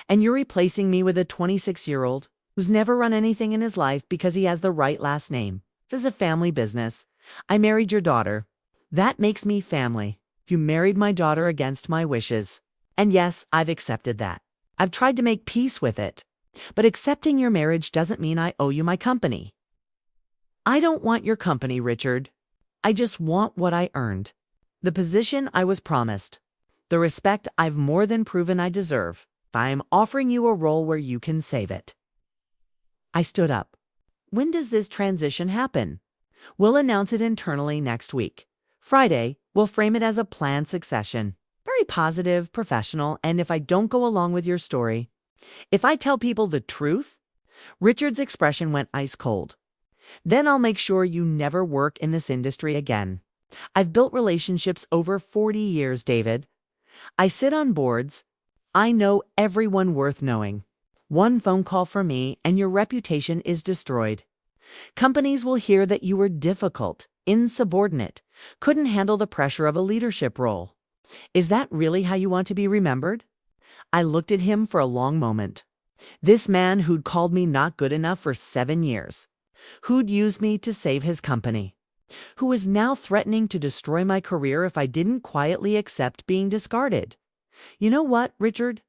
[SPEAKER 1] And you're replacing me with a 26-year-old who's never run anything in his life because he has the right last name. This is a family business. I married your daughter. That makes me family. You married my daughter against my wishes. And yes, I've accepted that. I've tried to make peace with it. But accepting your marriage doesn't mean I owe you my company. I don't want your company, Richard. I just want what I earned. The position I was promised. The respect I've more than proven I deserve. I'm offering you a role where you can save it. I stood up. When does this transition happen? We'll announce it internally next week. Friday, we'll frame it as a planned succession. Very positive, professional, and if I don't go along with your story, if I tell people the truth, Richard's expression went ice cold. Then I'll make sure you never work in this industry again. I've built relationships over 40 years, David. I sit on boards. I know everyone worth knowing. One phone call from me and your reputation is destroyed. Companies will hear that you were difficult, insubordinate, couldn't handle the pressure of a leadership role. Is that really how you want to be remembered? I looked at him for a long moment. This man who'd called me not good enough for 7 years, who'd used me to save his company, who was now threatening to destroy my career if I didn't quietly accept being discarded. You know what, Richard?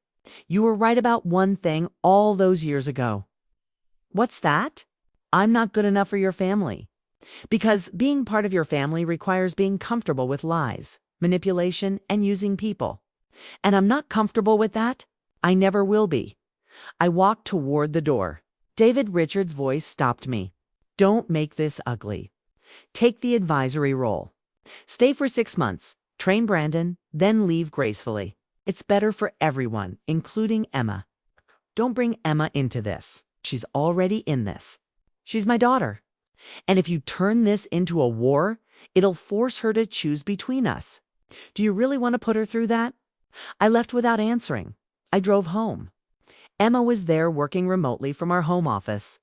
[SPEAKER 1] You were right about one thing all those years ago. What's that? I'm not good enough for your family. Because being part of your family requires being comfortable with lies, manipulation, and using people. And I'm not comfortable with that. I never will be. I walked toward the door. David Richards' voice stopped me. Don't make this ugly. Take the advisory role. Stay for 6 months, train Brandon, then leave gracefully. It's better for everyone, including Emma. Don't bring Emma into this. She's already in this. She's my daughter. And if you turn this into a war, it'll force her to choose between us. Do you really want to put her through that? I left without answering. I drove home. Emma was there working remotely from our home office.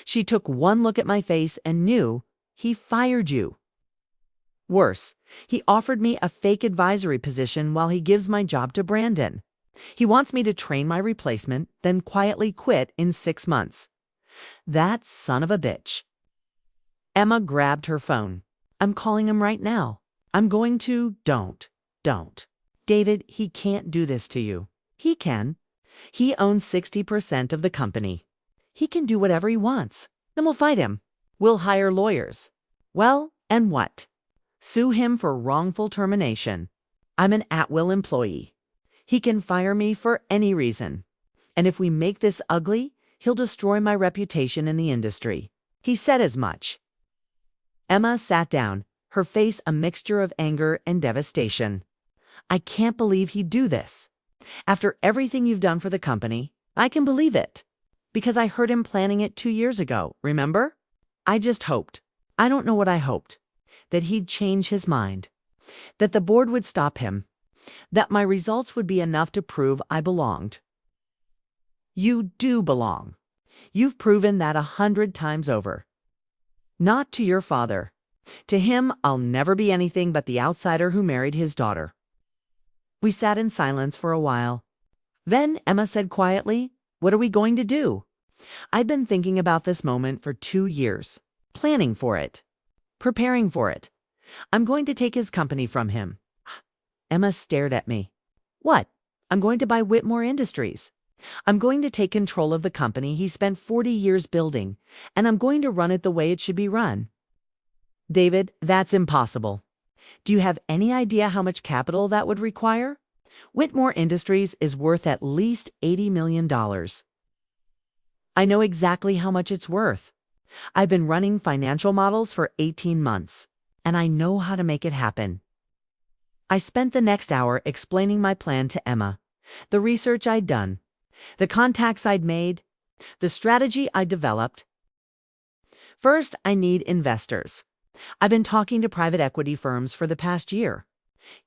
[SPEAKER 1] She took one look at my face and knew he fired you. Worse, he offered me a fake advisory position while he gives my job to Brandon. He wants me to train my replacement, then quietly quit in 6 months. That son of a bitch. Emma grabbed her phone. I'm calling him right now. I'm going to... Don't. David, he can't do this to you. He can. He owns 60% of the company. He can do whatever he wants. Then we'll fight him. We'll hire lawyers. Well, and what? Sue him for wrongful termination. I'm an at-will employee. He can fire me for any reason. And if we make this ugly, he'll destroy my reputation in the industry. He said as much. Emma sat down, her face a mixture of anger and devastation. I can't believe he'd do this. After everything you've done for the company, I can believe it. Because I heard him planning it 2 years ago, remember? I just hoped. I don't know what I hoped. That he'd change his mind. that the board would stop him, that my results would be enough to prove I belonged. You do belong. You've proven that 100 times over. Not to your father. To him, I'll never be anything but the outsider who married his daughter. We sat in silence for a while. Then Emma said quietly, "What are we going to do?" I'd been thinking about this moment for 2 years, planning for it, preparing for it. I'm going to take his company from him. Emma stared at me. What? I'm going to buy Whitmore Industries. I'm going to take control of the company he spent 40 years building, and I'm going to run it the way it should be run. David, that's impossible. Do you have any idea how much capital that would require? Whitmore Industries is worth at least $80 million. I know exactly how much it's worth. I've been running financial models for 18 months, and I know how to make it happen. I spent the next hour explaining my plan to Emma, the research I'd done, the contacts I'd made, the strategy I developed. First, I need investors. I've been talking to private equity firms for the past year.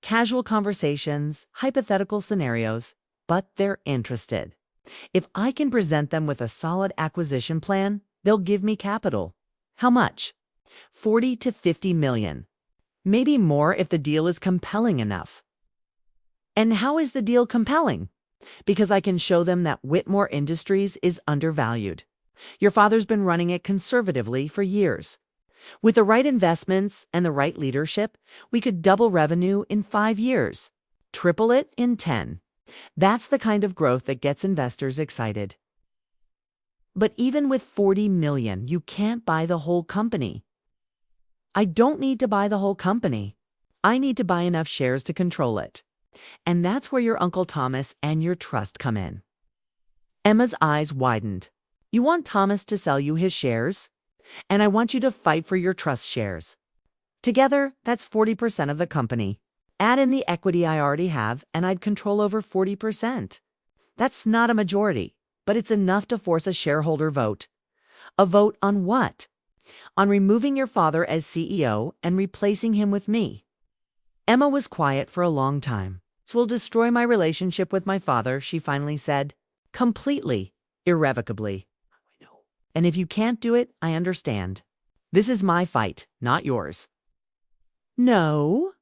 [SPEAKER 1] Casual conversations, hypothetical scenarios, but they're interested. If I can present them with a solid acquisition plan, they'll give me capital. How much? 40 to 50 million. Maybe more if the deal is compelling enough. And how is the deal compelling? Because I can show them that Whitmore Industries is undervalued. Your father's been running it conservatively for years. With the right investments and the right leadership, we could double revenue in 5 years, triple it in 10. That's the kind of growth that gets investors excited. But even with 40 million, you can't buy the whole company. I don't need to buy the whole company. I need to buy enough shares to control it. And that's where your Uncle Thomas and your trust come in. Emma's eyes widened. You want Thomas to sell you his shares? And I want you to fight for your trust shares. Together, that's 40% of the company. Add in the equity I already have, and I'd control over 40%. That's not a majority, but it's enough to force a shareholder vote. A vote on what? On removing your father as CEO and replacing him with me. Emma was quiet for a long time. This will destroy my relationship with my father, she finally said. Completely, irrevocably. And if you can't do it, I understand. This is my fight, not yours. No.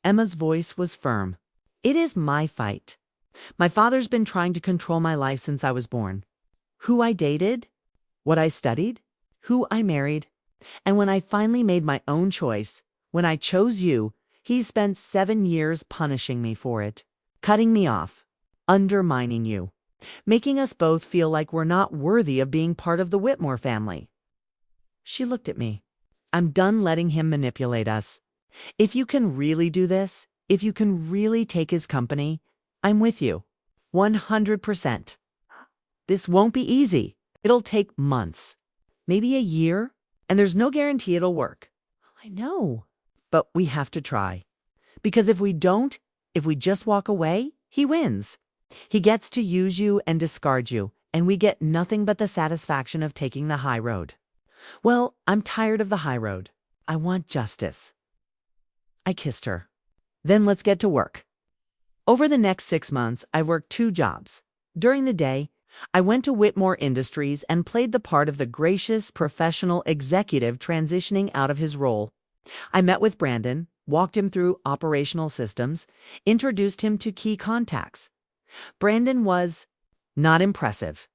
[SPEAKER 1] Emma's voice was firm. It is my fight. My father's been trying to control my life since I was born. Who I dated, what I studied, who I married. And when I finally made my own choice, when I chose you, he spent 7 years punishing me for it, cutting me off, undermining you, making us both feel like we're not worthy of being part of the Whitmore family. She looked at me. I'm done letting him manipulate us. If you can really do this, if you can really take his company, I'm with you. 100%. This won't be easy. It'll take months, maybe a year, and there's no guarantee it'll work. I know, but we have to try. Because if we don't, if we just walk away, he wins. He gets to use you and discard you, and we get nothing but the satisfaction of taking the high road. Well, I'm tired of the high road. I want justice. I kissed her. Then let's get to work. Over the next 6 months, I worked 2 jobs. During the day, I went to Whitmore Industries and played the part of the gracious, professional executive transitioning out of his role. I met with Brandon, walked him through operational systems, introduced him to key contacts. Brandon was not impressive.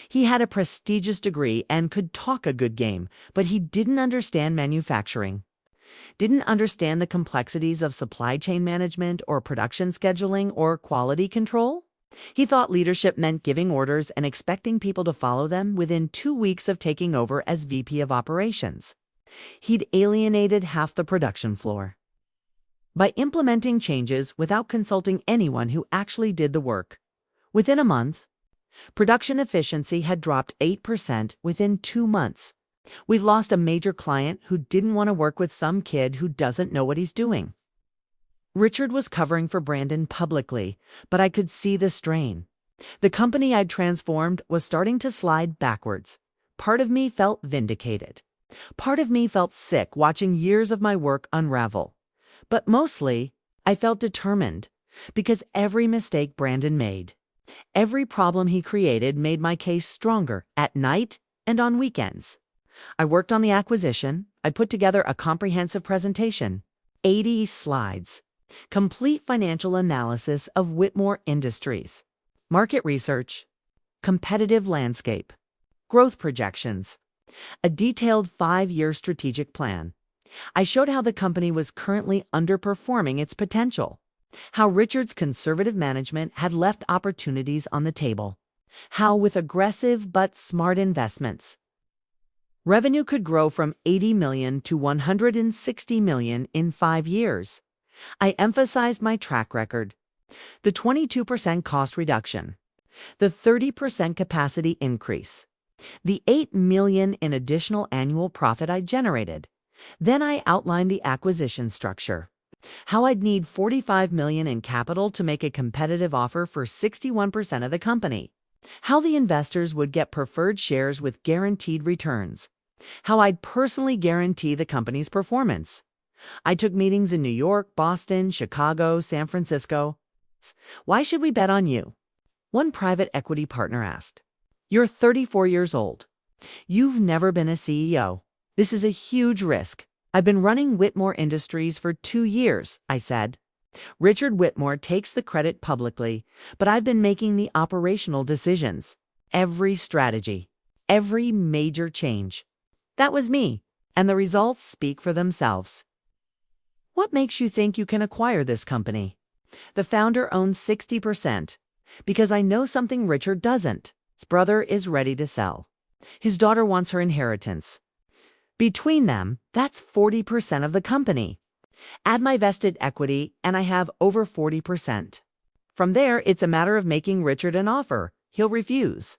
[SPEAKER 1] He had a prestigious degree and could talk a good game, but he didn't understand manufacturing. Didn't understand the complexities of supply chain management or production scheduling or quality control. He thought leadership meant giving orders and expecting people to follow them within 2 weeks of taking over as VP of operations. He'd alienated half the production floor. By implementing changes without consulting anyone who actually did the work. Within a month, production efficiency had dropped 8% within 2 months. We've lost a major client who didn't want to work with some kid who doesn't know what he's doing. Richard was covering for Brandon publicly, but I could see the strain. The company I'd transformed was starting to slide backwards. Part of me felt vindicated. Part of me felt sick watching years of my work unravel. But mostly, I felt determined because every mistake Brandon made, every problem he created made my case stronger at night and on weekends. I worked on the acquisition. I put together a comprehensive presentation, 80 slides, complete financial analysis of Whitmore Industries, market research, competitive landscape, growth projections, a detailed 5-year strategic plan. I showed how the company was currently underperforming its potential, how Richard's conservative management had left opportunities on the table, how with aggressive but smart investments, revenue could grow from 80 million to 160 million in 5 years. I emphasized my track record, the 22% cost reduction, the 30% capacity increase, the 8 million in additional annual profit I generated. Then I outlined the acquisition structure, how I'd need 45 million in capital to make a competitive offer for 61% of the company, how the investors would get preferred shares with guaranteed returns, how I'd personally guarantee the company's performance. I took meetings in New York, Boston, Chicago, San Francisco. Why should we bet on you? One private equity partner asked. You're 34 years old. You've never been a CEO. This is a huge risk. I've been running Whitmore Industries for 2 years, I said. Richard Whitmore takes the credit publicly, but I've been making the operational decisions. Every strategy, every major change. That was me, and the results speak for themselves. What makes you think you can acquire this company? The founder owns 60%. Because I know something Richard doesn't. His brother is ready to sell. His daughter wants her inheritance. Between them, that's 40% of the company. Add my vested equity, and I have over 40%. From there, it's a matter of making Richard an offer. He'll refuse.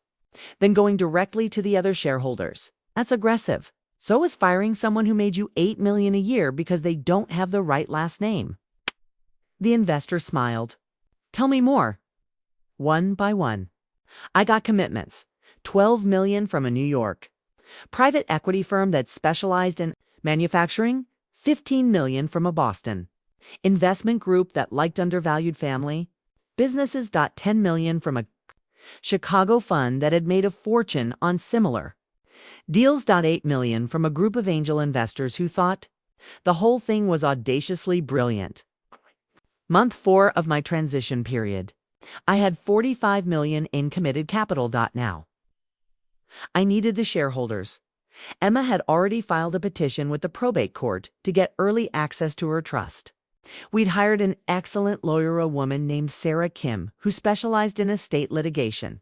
[SPEAKER 1] Then going directly to the other shareholders. That's aggressive. So is firing someone who made you 8 million a year because they don't have the right last name. The investor smiled. Tell me more. One by one. I got commitments. 12 million from a New York private equity firm that specialized in manufacturing, 15 million from a Boston investment group that liked undervalued family businesses, 10 million from a Chicago fund that had made a fortune on similar deals, 8 million from a group of angel investors who thought the whole thing was audaciously brilliant. Month 4 of my transition period. I had 45 million in committed capital. Now I needed the shareholders. Emma had already filed a petition with the probate court to get early access to her trust. We'd hired an excellent lawyer, a woman named Sarah Kim, who specialized in estate litigation.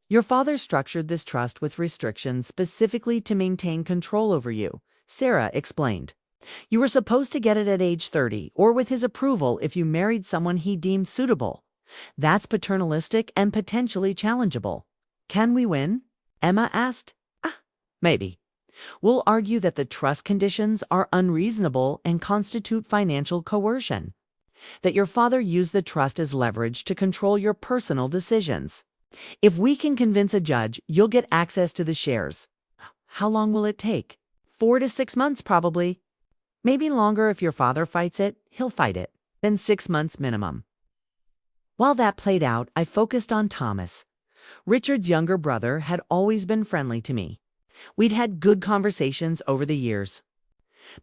[SPEAKER 1] Your father structured this trust with restrictions specifically to maintain control over you, Sarah explained. You were supposed to get it at age 30 or with his approval if you married someone he deemed suitable. That's paternalistic and potentially challengeable. Can we win? Emma asked. Maybe. We'll argue that the trust conditions are unreasonable and constitute financial coercion. That your father used the trust as leverage to control your personal decisions. If we can convince a judge, you'll get access to the shares. How long will it take? 4 to 6 months, probably. Maybe longer if your father fights it, he'll fight it. Then 6 months minimum. While that played out, I focused on Thomas. Richard's younger brother had always been friendly to me. We'd had good conversations over the years.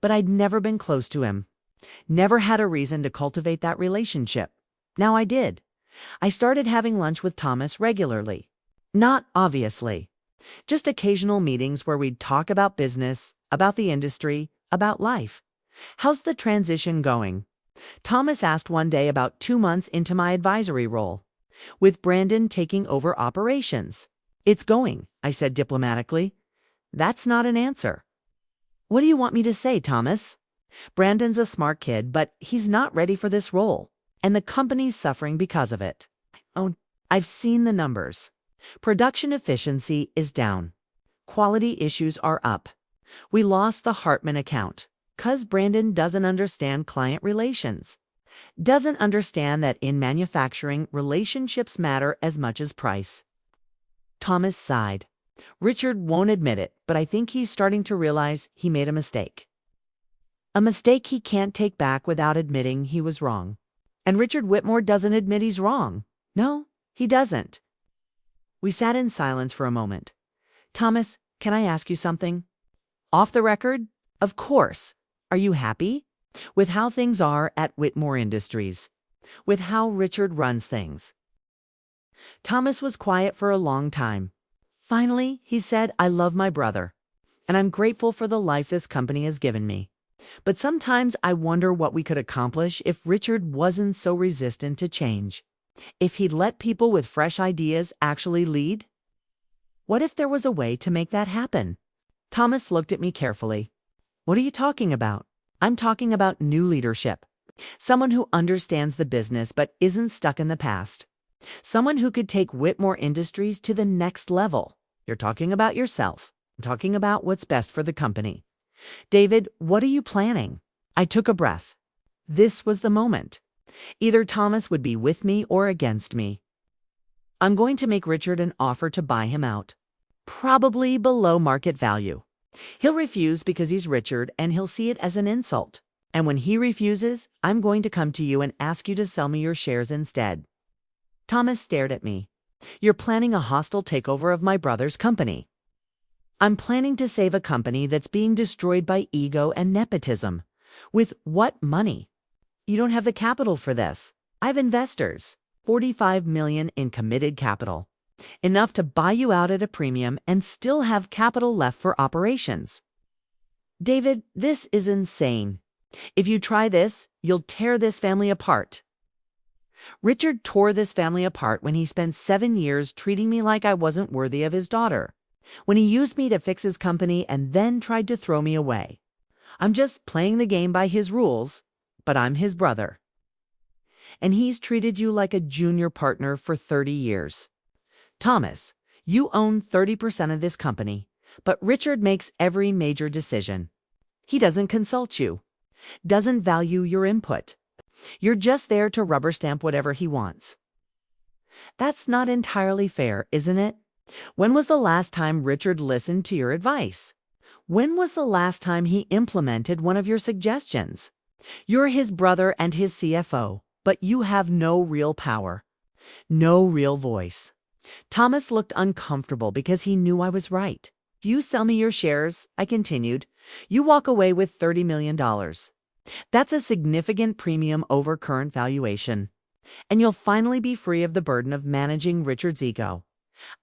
[SPEAKER 1] But I'd never been close to him. Never had a reason to cultivate that relationship. Now I did. I started having lunch with Thomas regularly. Not obviously. Just occasional meetings where we'd talk about business, about the industry, about life. How's the transition going? Thomas asked one day about 2 months into my advisory role, with Brandon taking over operations. It's going, I said diplomatically. That's not an answer. What do you want me to say, Thomas? Brandon's a smart kid, but he's not ready for this role, and the company's suffering because of it. Oh, I've seen the numbers. Production efficiency is down. Quality issues are up. We lost the Hartman account. 'Cause Brandon doesn't understand client relations. Doesn't understand that in manufacturing, relationships matter as much as price. Thomas sighed. Richard won't admit it, but I think he's starting to realize he made a mistake. A mistake he can't take back without admitting he was wrong. And Richard Whitmore doesn't admit he's wrong. No, he doesn't. We sat in silence for a moment. Thomas, can I ask you something? Off the record? Of course. Are you happy with how things are at Whitmore Industries? With how Richard runs things? Thomas was quiet for a long time. Finally, he said, I love my brother, and I'm grateful for the life this company has given me. But sometimes I wonder what we could accomplish if Richard wasn't so resistant to change. If he'd let people with fresh ideas actually lead? What if there was a way to make that happen? Thomas looked at me carefully. What are you talking about? I'm talking about new leadership. Someone who understands the business but isn't stuck in the past. Someone who could take Whitmore Industries to the next level. You're talking about yourself. I'm talking about what's best for the company. David, what are you planning? I took a breath. This was the moment. Either Thomas would be with me or against me. I'm going to make Richard an offer to buy him out. Probably below market value. He'll refuse because he's Richard and he'll see it as an insult. And when he refuses, I'm going to come to you and ask you to sell me your shares instead. Thomas stared at me. You're planning a hostile takeover of my brother's company. I'm planning to save a company that's being destroyed by ego and nepotism. With what money? You don't have the capital for this. I have investors. $45 million in committed capital. Enough to buy you out at a premium and still have capital left for operations. David, this is insane. If you try this, you'll tear this family apart. Richard tore this family apart when he spent 7 years treating me like I wasn't worthy of his daughter. When he used me to fix his company and then tried to throw me away. I'm just playing the game by his rules, but I'm his brother. And he's treated you like a junior partner for 30 years. Thomas, you own 30% of this company, but Richard makes every major decision. He doesn't consult you, doesn't value your input. You're just there to rubber stamp whatever he wants. That's not entirely fair, isn't it? When was the last time Richard listened to your advice? When was the last time he implemented one of your suggestions? You're his brother and his CFO, but you have no real power, no real voice. Thomas looked uncomfortable because he knew I was right. If you sell me your shares, I continued, you walk away with $30 million. That's a significant premium over current valuation. And you'll finally be free of the burden of managing Richard's ego.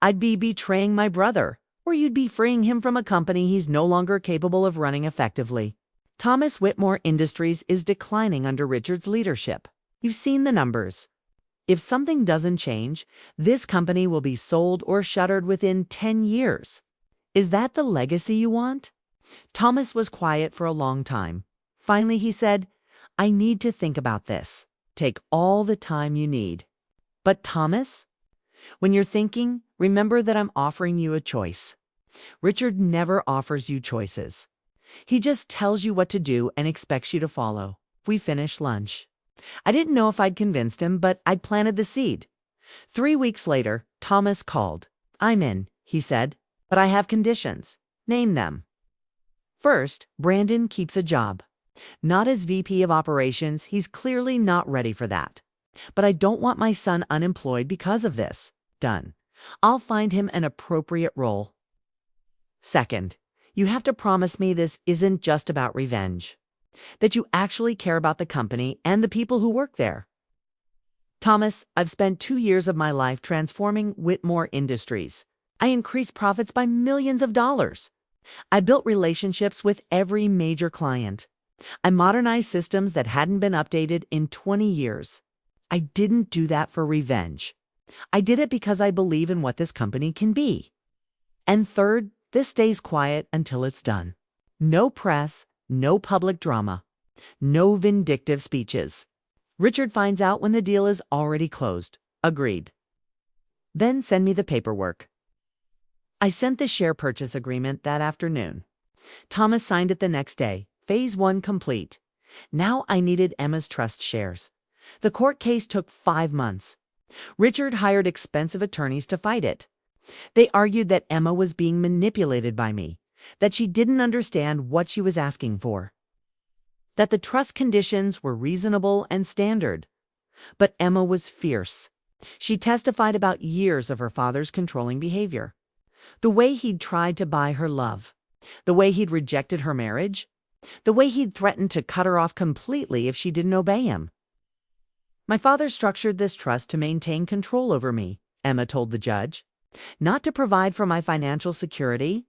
[SPEAKER 1] I'd be betraying my brother, or you'd be freeing him from a company he's no longer capable of running effectively. Thomas Whitmore Industries is declining under Richard's leadership. You've seen the numbers. If something doesn't change, this company will be sold or shuttered within 10 years. Is that the legacy you want? Thomas was quiet for a long time. Finally, he said, I need to think about this. Take all the time you need. But Thomas, when you're thinking, remember that I'm offering you a choice. Richard never offers you choices. He just tells you what to do and expects you to follow. We finished lunch. I didn't know if I'd convinced him, but I'd planted the seed. 3 weeks later, Thomas called. I'm in, he said, but I have conditions. Name them. First, Brandon keeps a job. Not as VP of operations, he's clearly not ready for that. But I don't want my son unemployed because of this. Done. I'll find him an appropriate role. Second, you have to promise me this isn't just about revenge. That you actually care about the company and the people who work there. Thomas, I've spent 2 years of my life transforming Whitmore Industries. I increased profits by millions of dollars. I built relationships with every major client. I modernized systems that hadn't been updated in 20 years. I didn't do that for revenge. I did it because I believe in what this company can be. And third, this stays quiet until it's done. No press, no public drama, no vindictive speeches. Richard finds out when the deal is already closed. Agreed. Then send me the paperwork. I sent the share purchase agreement that afternoon. Thomas signed it the next day. Phase 1 complete. Now I needed Emma's trust shares. The court case took 5 months. Richard hired expensive attorneys to fight it. They argued that Emma was being manipulated by me, that she didn't understand what she was asking for. that the trust conditions were reasonable and standard. But Emma was fierce. She testified about years of her father's controlling behavior. The way he'd tried to buy her love. The way he'd rejected her marriage. The way he'd threatened to cut her off completely if she didn't obey him. My father structured this trust to maintain control over me, Emma told the judge. Not to provide for my financial security.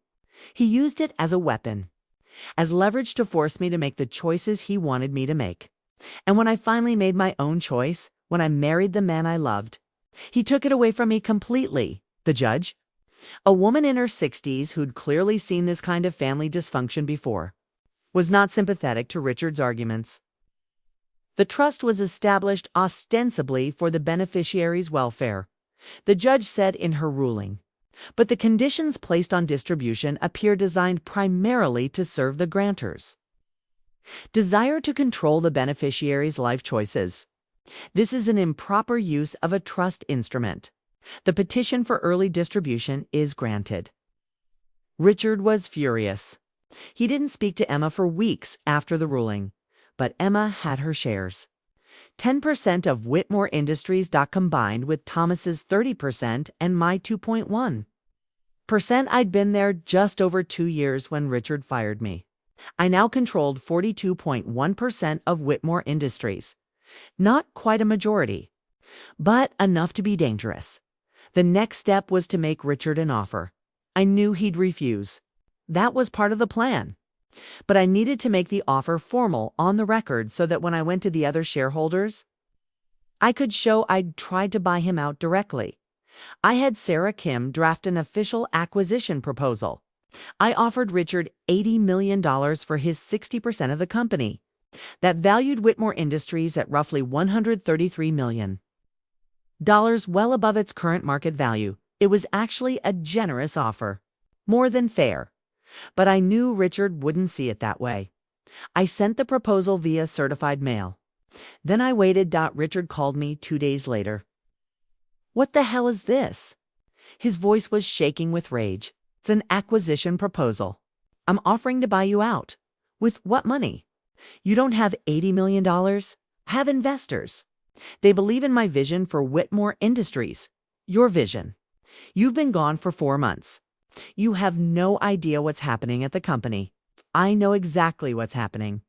[SPEAKER 1] He used it as a weapon, as leverage to force me to make the choices he wanted me to make. And when I finally made my own choice, when I married the man I loved, he took it away from me completely, the judge. A woman in her 60s who'd clearly seen this kind of family dysfunction before was not sympathetic to Richard's arguments. The trust was established ostensibly for the beneficiary's welfare, the judge said in her ruling. But the conditions placed on distribution appear designed primarily to serve the grantors. Desire to control the beneficiary's life choices. This is an improper use of a trust instrument. The petition for early distribution is granted. Richard was furious. He didn't speak to Emma for weeks after the ruling, but Emma had her shares. 10% of Whitmore Industries combined with Thomas's 30% and my 2.1%. I'd been there just over 2 years when Richard fired me. I now controlled 42.1% of Whitmore Industries. Not quite a majority, but enough to be dangerous. The next step was to make Richard an offer. I knew he'd refuse. That was part of the plan. But I needed to make the offer formal on the record so that when I went to the other shareholders, I could show I'd tried to buy him out directly. I had Sarah Kim draft an official acquisition proposal. I offered Richard $80 million for his 60% of the company. That valued Whitmore Industries at roughly $133 million. Well above its current market value. It was actually a generous offer. More than fair. But I knew Richard wouldn't see it that way. I sent the proposal via certified mail. Then I waited. Richard called me 2 days later. What the hell is this? His voice was shaking with rage. It's an acquisition proposal. I'm offering to buy you out. With what money? You don't have $80 million? Have investors. They believe in my vision for Whitmore Industries. Your vision. You've been gone for 4 months. You have no idea what's happening at the company. I know exactly what's happening.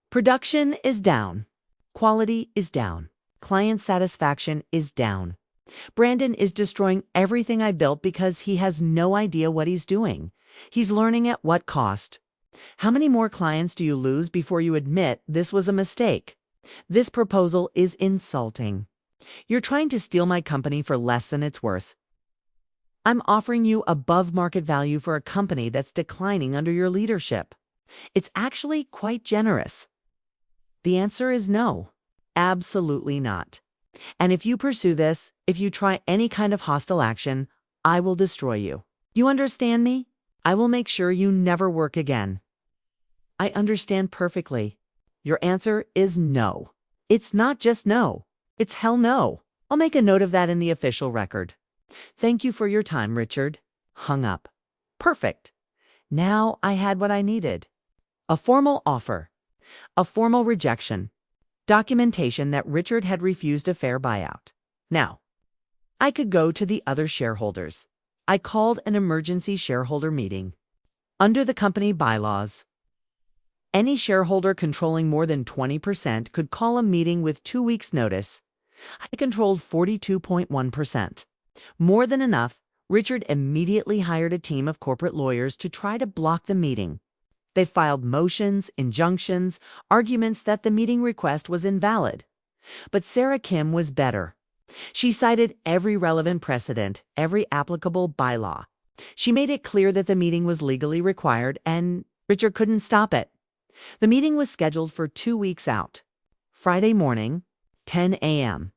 [SPEAKER 1] Production is down. Quality is down. Client satisfaction is down. Brandon is destroying everything I built because he has no idea what he's doing. He's learning at what cost. How many more clients do you lose before you admit this was a mistake? This proposal is insulting. You're trying to steal my company for less than it's worth. I'm offering you above market value for a company that's declining under your leadership. It's actually quite generous. The answer is no. Absolutely not. And if you pursue this, if you try any kind of hostile action, I will destroy you. You understand me? I will make sure you never work again. I understand perfectly. Your answer is no. It's not just no. It's hell no. I'll make a note of that in the official record. Thank you for your time, Richard. Hung up. Perfect. Now I had what I needed. A formal offer. A formal rejection. Documentation that Richard had refused a fair buyout. Now, I could go to the other shareholders. I called an emergency shareholder meeting. Under the company bylaws, any shareholder controlling more than 20% could call a meeting with 2 weeks' notice. I controlled 42.1%. More than enough. Richard immediately hired a team of corporate lawyers to try to block the meeting. They filed motions, injunctions, arguments that the meeting request was invalid. But Sarah Kim was better. She cited every relevant precedent, every applicable bylaw. She made it clear that the meeting was legally required and Richard couldn't stop it. The meeting was scheduled for 2 weeks out. Friday morning, 10 a.m.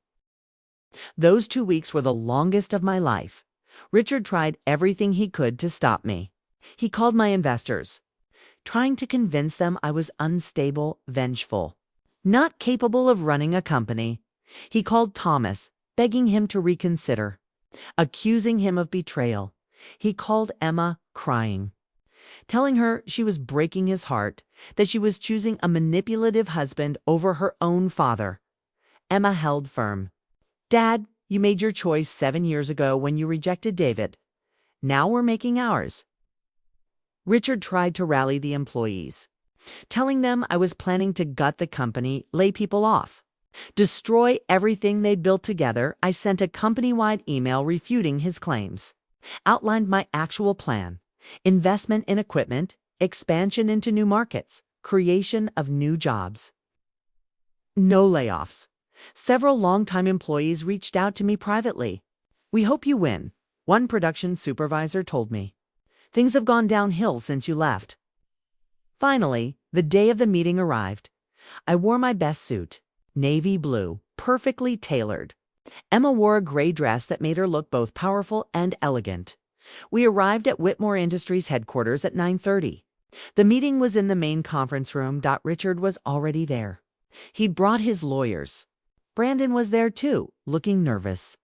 [SPEAKER 1] Those 2 weeks were the longest of my life. Richard tried everything he could to stop me. He called my investors, trying to convince them I was unstable, vengeful, not capable of running a company. He called Thomas, begging him to reconsider, accusing him of betrayal. He called Emma, crying. telling her she was breaking his heart, that she was choosing a manipulative husband over her own father. Emma held firm. "Dad, you made your choice 7 years ago when you rejected David. Now we're making ours." Richard tried to rally the employees, telling them I was planning to gut the company, lay people off, destroy everything they'd built together. I sent a company-wide email refuting his claims, outlined my actual plan: investment in equipment, expansion into new markets, creation of new jobs. No layoffs. Several longtime employees reached out to me privately. "We hope you win," one production supervisor told me. "Things have gone downhill since you left." Finally, the day of the meeting arrived. I wore my best suit, navy blue, perfectly tailored. Emma wore a gray dress that made her look both powerful and elegant. We arrived at Whitmore Industries headquarters at 9:30. The meeting was in the main conference room. Richard was already there. He'd brought his lawyers. Brandon was there too, looking nervous.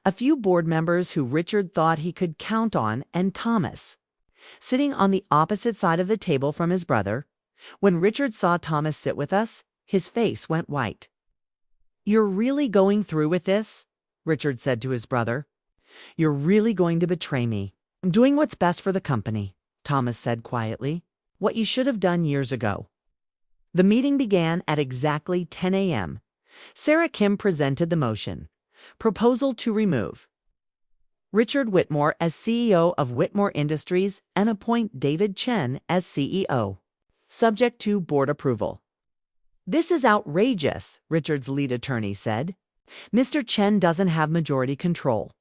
[SPEAKER 1] A few board members who Richard thought he could count on, and Thomas, sitting on the opposite side of the table from his brother. When Richard saw Thomas sit with us, his face went white. "You're really going through with this?" Richard said to his brother. "You're really going to betray me." "I'm doing what's best for the company," Thomas said quietly. "What you should have done years ago." The meeting began at exactly 10 a.m. Sarah Kim presented the motion. Proposal to remove Richard Whitmore as CEO of Whitmore Industries and appoint David Chen as CEO. Subject to board approval. "This is outrageous," Richard's lead attorney said. "Mr. Chen doesn't have majority control.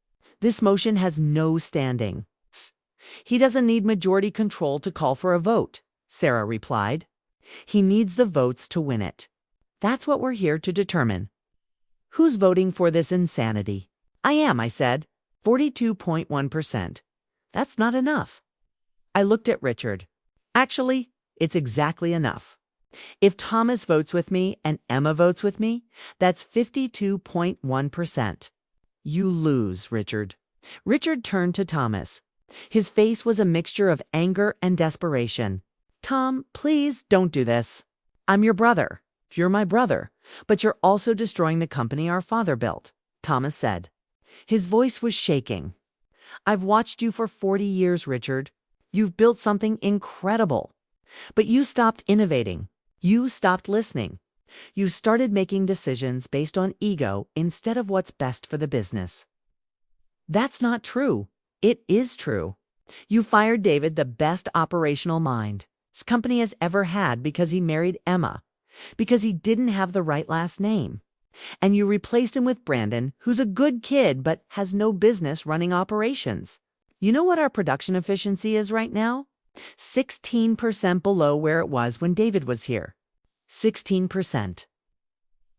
[SPEAKER 1] This motion has no standing." "He doesn't need majority control to call for a vote," Sarah replied. "He needs the votes to win it. That's what we're here to determine." "Who's voting for this insanity?" "I am," I said. 42.1%. "That's not enough." I looked at Richard. "Actually, it's exactly enough. If Thomas votes with me and Emma votes with me, that's 52.1%. "You lose, Richard." Richard turned to Thomas. His face was a mixture of anger and desperation. "Tom, please don't do this. I'm your brother. You're my brother, but you're also destroying the company our father built," Thomas said. His voice was shaking. "I've watched you for 40 years, Richard. You've built something incredible. But you stopped innovating. You stopped listening. You started making decisions based on ego instead of what's best for the business." "That's not true." "It is true. You fired David, the best operational mind this company has ever had, because he married Emma, because he didn't have the right last name. And you replaced him with Brandon, who's a good kid but has no business running operations. You know what our production efficiency is right now? 16% below where it was when David was here. 16%.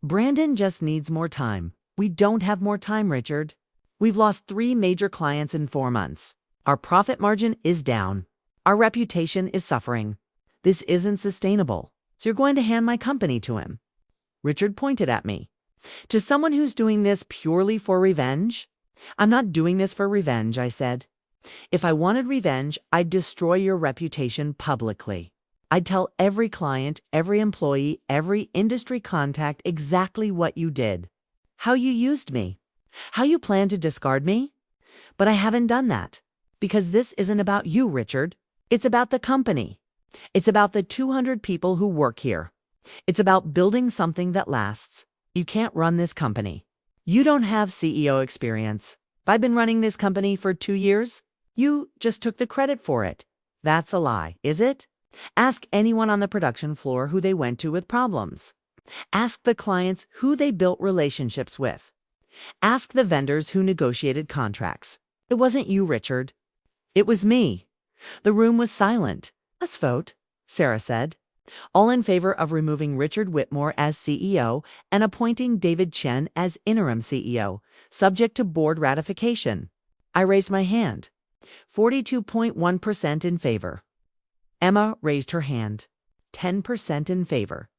[SPEAKER 1] Brandon just needs more time. We don't have more time, Richard. We've lost 3 major clients in 4 months. Our profit margin is down. Our reputation is suffering. This isn't sustainable. So you're going to hand my company to him." Richard pointed at me. "To someone who's doing this purely for revenge?" "I'm not doing this for revenge," I said. "If I wanted revenge, I'd destroy your reputation publicly. I'd tell every client, every employee, every industry contact exactly what you did, how you used me, how you plan to discard me. But I haven't done that, because this isn't about you, Richard. It's about the company. It's about the 200 people who work here. It's about building something that lasts. You can't run this company. You don't have CEO experience. If I've been running this company for 2 years, you just took the credit for it. That's a lie, is it? Ask anyone on the production floor who they went to with problems. Ask the clients who they built relationships with. Ask the vendors who negotiated contracts. It wasn't you, Richard. It was me." The room was silent. "Let's vote," Sarah said. "All in favor of removing Richard Whitmore as CEO and appointing David Chen as interim CEO, subject to board ratification." I raised my hand. 42.1% in favor. Emma raised her hand. 10% in favor.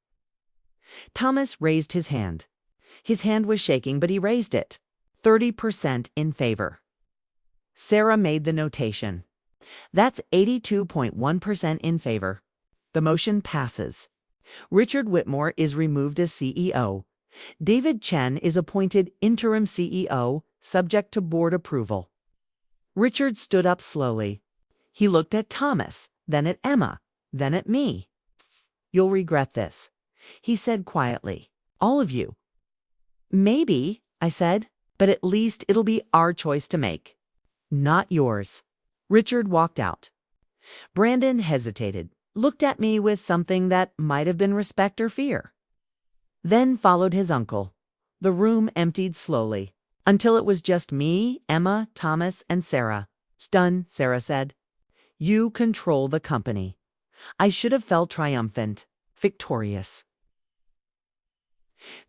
[SPEAKER 1] Thomas raised his hand. His hand was shaking, but he raised it. 30% in favor. Sarah made the notation. That's 82.1% in favor. The motion passes. Richard Whitmore is removed as CEO. David Chen is appointed interim CEO, subject to board approval. Richard stood up slowly. He looked at Thomas, then at Emma, then at me. "You'll regret this," he said quietly. "All of you." "Maybe," I said, "but at least it'll be our choice to make. Not yours." Richard walked out. Brandon hesitated, looked at me with something that might have been respect or fear. Then followed his uncle. The room emptied slowly, until it was just me, Emma, Thomas, and Sarah. "It's done," Sarah said. "You control the company." I should have felt triumphant, victorious.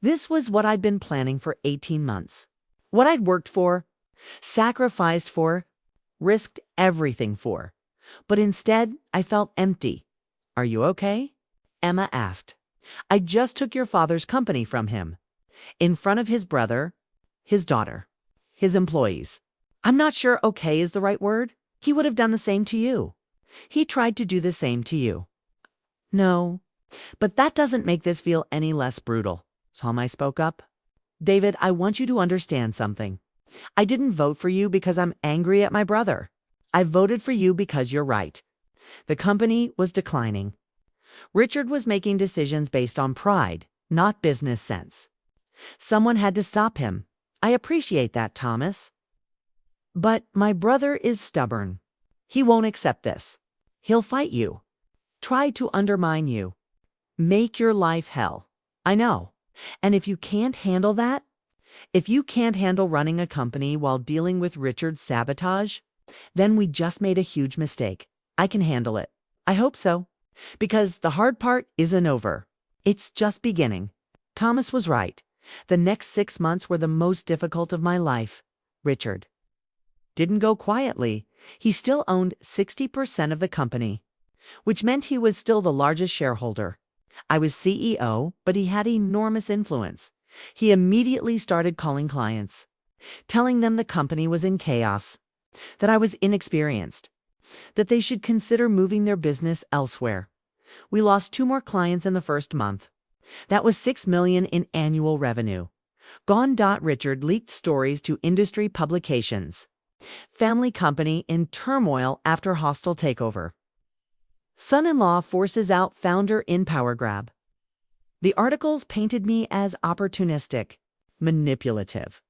[SPEAKER 1] This was what I'd been planning for 18 months. What I'd worked for, sacrificed for, risked everything for. But instead, I felt empty. "Are you okay?" Emma asked. "I just took your father's company from him. In front of his brother, his daughter, his employees. I'm not sure okay is the right word. He would have done the same to you. He tried to do the same to you." "No, but that doesn't make this feel any less brutal." Tom, I spoke up. "David, I want you to understand something. I didn't vote for you because I'm angry at my brother. I voted for you because you're right. The company was declining. Richard was making decisions based on pride, not business sense. Someone had to stop him. I appreciate that, Thomas. But my brother is stubborn. He won't accept this. He'll fight you. Try to undermine you. Make your life hell. I know. And if you can't handle that, if you can't handle running a company while dealing with Richard's sabotage, then we just made a huge mistake. I can handle it. I hope so. Because the hard part isn't over. It's just beginning." Thomas was right. The next 6 months were the most difficult of my life. Richard didn't go quietly. He still owned 60% of the company, which meant he was still the largest shareholder. I was CEO, but he had enormous influence. He immediately started calling clients, telling them the company was in chaos, that I was inexperienced, that they should consider moving their business elsewhere. We lost 2 more clients in the first month. That was $6 million in annual revenue. Gone. Richard leaked stories to industry publications. Family company in turmoil after hostile takeover. Son-in-law forces out founder in power grab. The articles painted me as opportunistic, manipulative.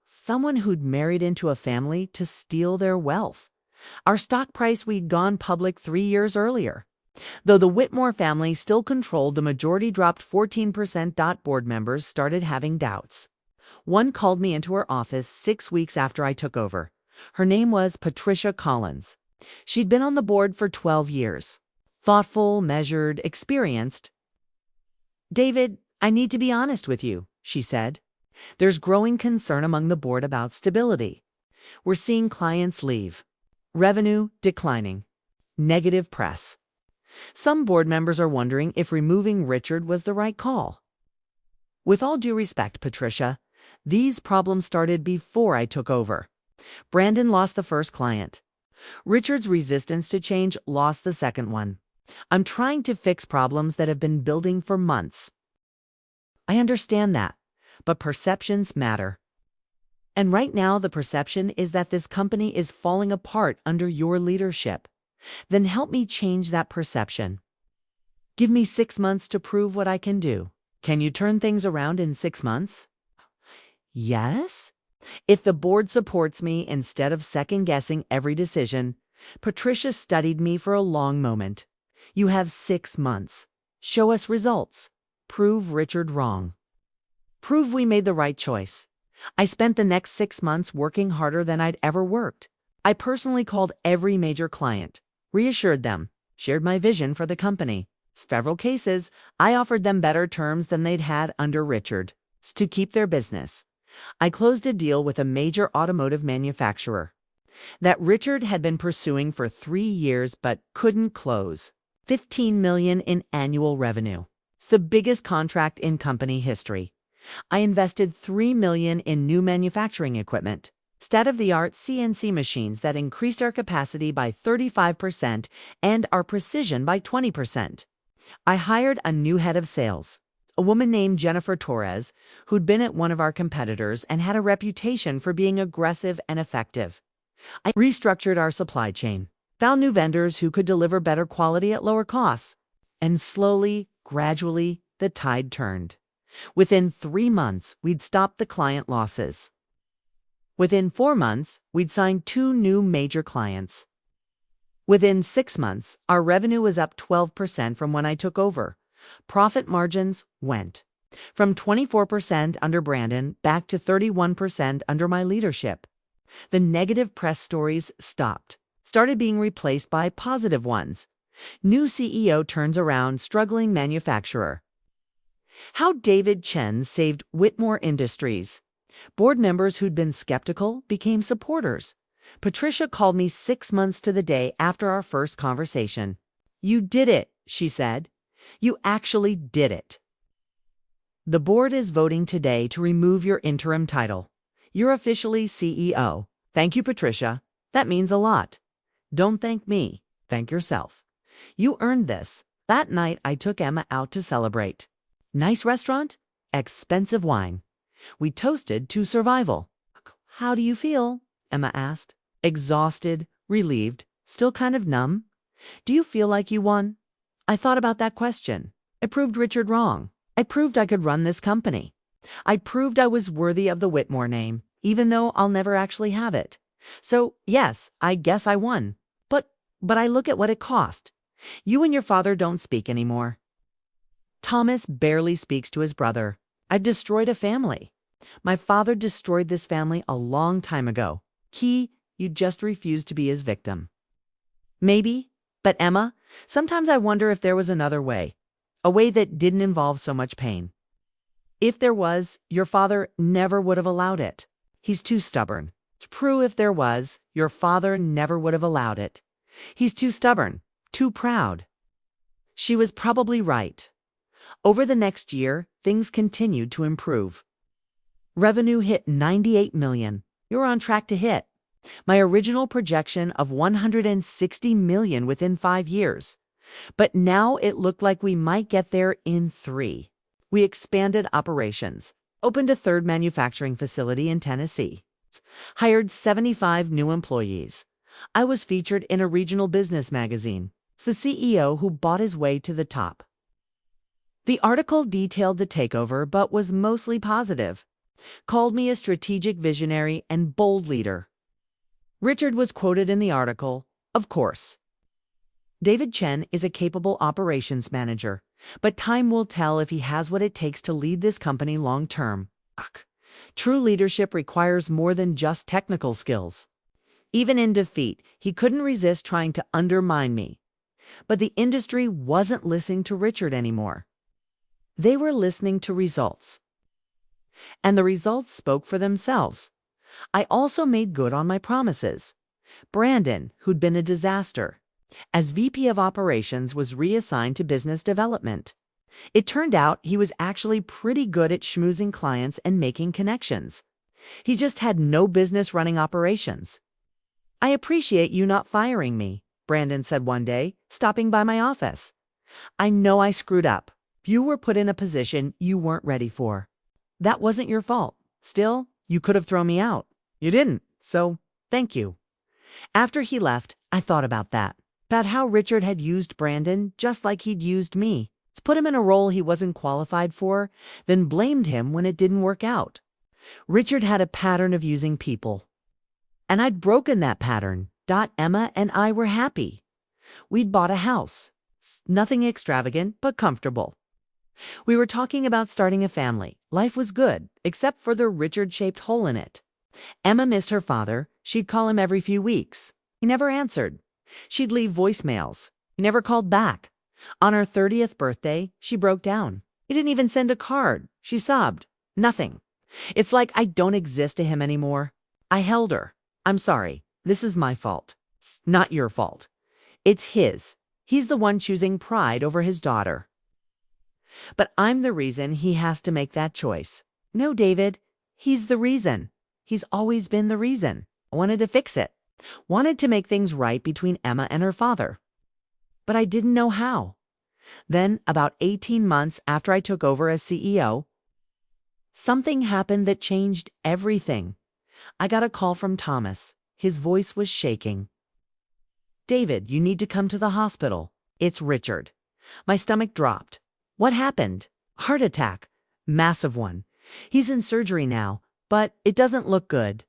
[SPEAKER 1] Someone who'd married into a family to steal their wealth. Our stock price, we'd gone public 3 years earlier. Though the Whitmore family still controlled the majority, dropped 14%. Board members started having doubts. One called me into her office 6 weeks after I took over. Her name was Patricia Collins. She'd been on the board for 12 years. Thoughtful, measured, experienced. "David, I need to be honest with you," she said. "There's growing concern among the board about stability. We're seeing clients leave. Revenue declining. Negative press. Some board members are wondering if removing Richard was the right call." With all due respect, Patricia, these problems started before I took over. Brandon lost the first client. Richard's resistance to change lost the second one. I'm trying to fix problems that have been building for months. I understand that, but perceptions matter. And right now the perception is that this company is falling apart under your leadership. Then help me change that perception. Give me 6 months to prove what I can do. Can you turn things around in 6 months? Yes. If the board supports me instead of second-guessing every decision. Patricia studied me for a long moment. You have 6 months. Show us results. Prove Richard wrong. Prove we made the right choice. I spent the next 6 months working harder than I'd ever worked. I personally called every major client, reassured them, shared my vision for the company. In several cases, I offered them better terms than they'd had under Richard to keep their business. I closed a deal with a major automotive manufacturer that Richard had been pursuing for 3 years but couldn't close. $15 million in annual revenue. It's the biggest contract in company history. I invested $3 million in new manufacturing equipment. State-of-the-art CNC machines that increased our capacity by 35% and our precision by 20%. I hired a new head of sales, a woman named Jennifer Torres, who'd been at one of our competitors and had a reputation for being aggressive and effective. I restructured our supply chain, found new vendors who could deliver better quality at lower costs, and slowly, gradually, the tide turned. Within 3 months, we'd stopped the client losses. Within 4 months, we'd signed 2 new major clients. Within 6 months, our revenue was up 12% from when I took over. Profit margins went from 24% under Brandon back to 31% under my leadership. The negative press stories started being replaced by positive ones. New CEO turns around struggling manufacturer. How David Chen saved Whitmore Industries. Board members who'd been skeptical became supporters. Patricia called me 6 months to the day after our first conversation. "You did it," she said. "You actually did it." The board is voting today to remove your interim title. You're officially CEO. Thank you, Patricia. That means a lot. Don't thank me. Thank yourself. You earned this. That night, I took Emma out to celebrate. Nice restaurant, expensive wine. We toasted to survival. "How do you feel?" Emma asked. "Exhausted, relieved, still kind of numb. Do you feel like you won?" I thought about that question. I proved Richard wrong. I proved I could run this company. I proved I was worthy of the Whitmore name, even though I'll never actually have it. So, yes, I guess I won. But I look at what it cost. You and your father don't speak anymore. Thomas barely speaks to his brother. I've destroyed a family. My father destroyed this family a long time ago. You just refused to be his victim. Maybe, but Emma, sometimes I wonder if there was another way. A way that didn't involve so much pain. If there was, your father never would have allowed it. He's too stubborn. It's true, if there was, your father never would have allowed it. He's too stubborn, too proud. She was probably right. Over the next year, things continued to improve. Revenue hit $98 million. You're on track to hit my original projection of $160 million within 5 years. But now it looked like we might get there in 3. We expanded operations, opened a 3rd manufacturing facility in Tennessee, hired 75 new employees. I was featured in a regional business magazine. It's the CEO who bought his way to the top. The article detailed the takeover but was mostly positive. Called me a strategic visionary and bold leader. Richard was quoted in the article, of course. David Chen is a capable operations manager, but time will tell if he has what it takes to lead this company long term. True leadership requires more than just technical skills. Even in defeat, he couldn't resist trying to undermine me. But the industry wasn't listening to Richard anymore. They were listening to results. And the results spoke for themselves. I also made good on my promises. Brandon, who'd been a disaster, as VP of Operations, was reassigned to business development. It turned out he was actually pretty good at schmoozing clients and making connections. He just had no business running operations. "I appreciate you not firing me," Brandon said one day, stopping by my office. "I know I screwed up. You were put in a position you weren't ready for. That wasn't your fault. Still, you could have thrown me out. You didn't, so thank you." After he left, I thought about that. About how Richard had used Brandon just like he'd used me. It's put him in a role he wasn't qualified for, then blamed him when it didn't work out. Richard had a pattern of using people. And I'd broken that pattern. Emma and I were happy. We'd bought a house. Nothing extravagant, but comfortable. We were talking about starting a family. Life was good, except for the Richard-shaped hole in it. Emma missed her father. She'd call him every few weeks. He never answered. She'd leave voicemails. He never called back. On her 30th birthday, she broke down. He didn't even send a card. She sobbed. Nothing. It's like I don't exist to him anymore. I held her. "I'm sorry. This is my fault." "It's not your fault. It's his. He's the one choosing pride over his daughter. But I'm the reason he has to make that choice." "No, David. He's the reason. He's always been the reason. I wanted to fix it. Wanted to make things right between Emma and her father. But I didn't know how. Then, about 18 months after I took over as CEO, something happened that changed everything. I got a call from Thomas. His voice was shaking. "David, you need to come to the hospital. It's Richard." My stomach dropped. "What happened?" "Heart attack. Massive one. He's in surgery now, but it doesn't look good."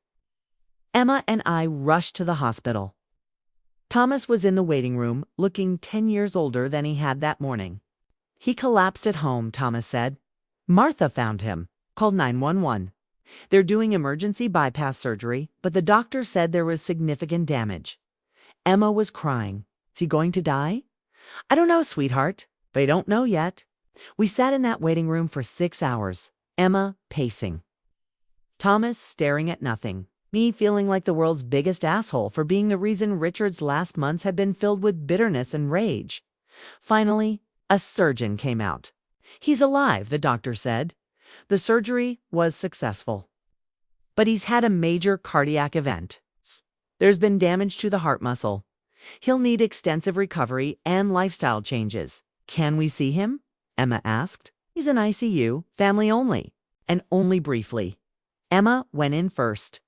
[SPEAKER 1] Emma and I rushed to the hospital. Thomas was in the waiting room, looking 10 years older than he had that morning. "He collapsed at home," Thomas said. "Martha found him. Called 911. They're doing emergency bypass surgery, but the doctor said there was significant damage." Emma was crying. "Is he going to die?" "I don't know, sweetheart. They don't know yet." We sat in that waiting room for 6 hours, Emma pacing, Thomas staring at nothing, me feeling like the world's biggest asshole for being the reason Richard's last months had been filled with bitterness and rage. Finally, a surgeon came out. "He's alive," the doctor said. The surgery was successful. But he's had a major cardiac event. There's been damage to the heart muscle. He'll need extensive recovery and lifestyle changes. "Can we see him?" Emma asked. "He's in ICU, family only, and only briefly." Emma went in first.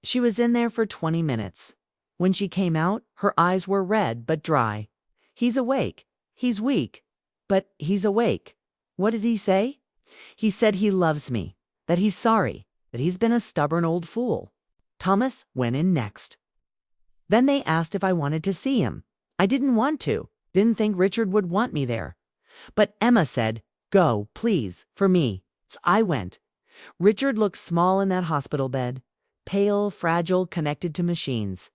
[SPEAKER 1] She was in there for 20 minutes. When she came out, her eyes were red but dry. "He's awake. He's weak, but he's awake." "What did he say?" "He said he loves me, that he's sorry, that he's been a stubborn old fool." Thomas went in next. Then they asked if I wanted to see him. I didn't want to. Didn't think Richard would want me there. But Emma said, "Go, please, for me." So I went. Richard looked small in that hospital bed, pale, fragile, connected to machines.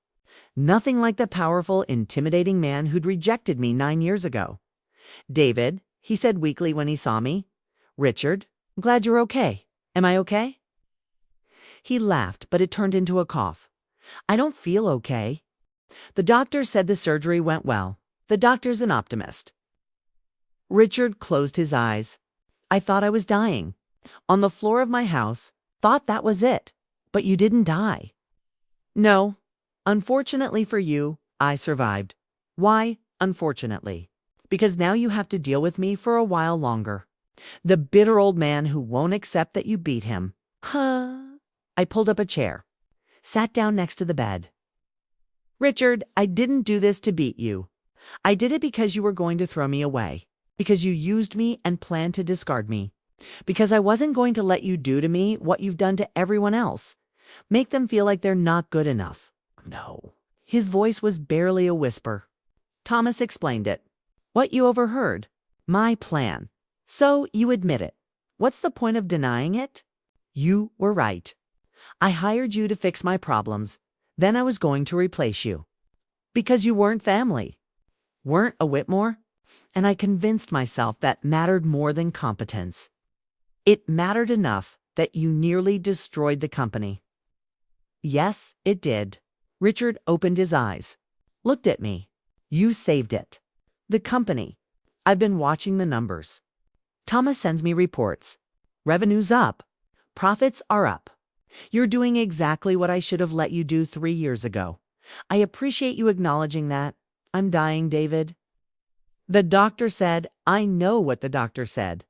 [SPEAKER 1] Nothing like the powerful, intimidating man who'd rejected me 9 years ago. "David," he said weakly when he saw me. "Richard, I'm glad you're okay. Am I okay?" He laughed, but it turned into a cough. "I don't feel okay." The doctor said the surgery went well. The doctor's an optimist. Richard closed his eyes. I thought I was dying. On the floor of my house, thought that was it. "But you didn't die." "No. Unfortunately for you, I survived." "Why, unfortunately?" "Because now you have to deal with me for a while longer. The bitter old man who won't accept that you beat him." "Huh." I pulled up a chair, sat down next to the bed. "Richard, I didn't do this to beat you. I did it because you were going to throw me away. Because you used me and planned to discard me. Because I wasn't going to let you do to me what you've done to everyone else. Make them feel like they're not good enough." "No." His voice was barely a whisper. Thomas explained it. "What you overheard. My plan. So you admit it. What's the point of denying it? You were right. I hired you to fix my problems. Then I was going to replace you. Because you weren't family. Weren't a Whitmore. And I convinced myself that mattered more than competence. It mattered enough that you nearly destroyed the company." "Yes, it did." Richard opened his eyes, looked at me. "You saved it. The company. I've been watching the numbers. Thomas sends me reports. Revenue's up. Profits are up. You're doing exactly what I should have let you do 3 years ago. I appreciate you acknowledging that. I'm dying, David." The doctor said, I know what the doctor said.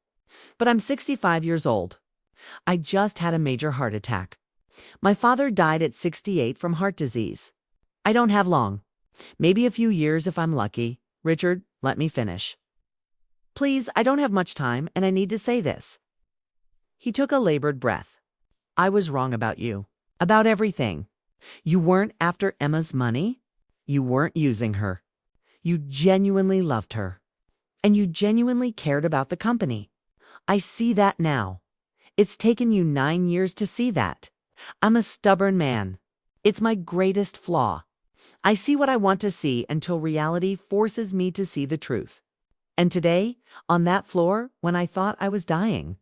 [SPEAKER 1] But I'm 65 years old. I just had a major heart attack. My father died at 68 from heart disease. I don't have long. Maybe a few years if I'm lucky. Richard, let me finish. Please, I don't have much time, and I need to say this. He took a labored breath. I was wrong about you. About everything. You weren't after Emma's money. You weren't using her. You genuinely loved her. And you genuinely cared about the company. I see that now. It's taken you 9 years to see that. I'm a stubborn man. It's my greatest flaw. I see what I want to see until reality forces me to see the truth. And today, on that floor, when I thought I was dying,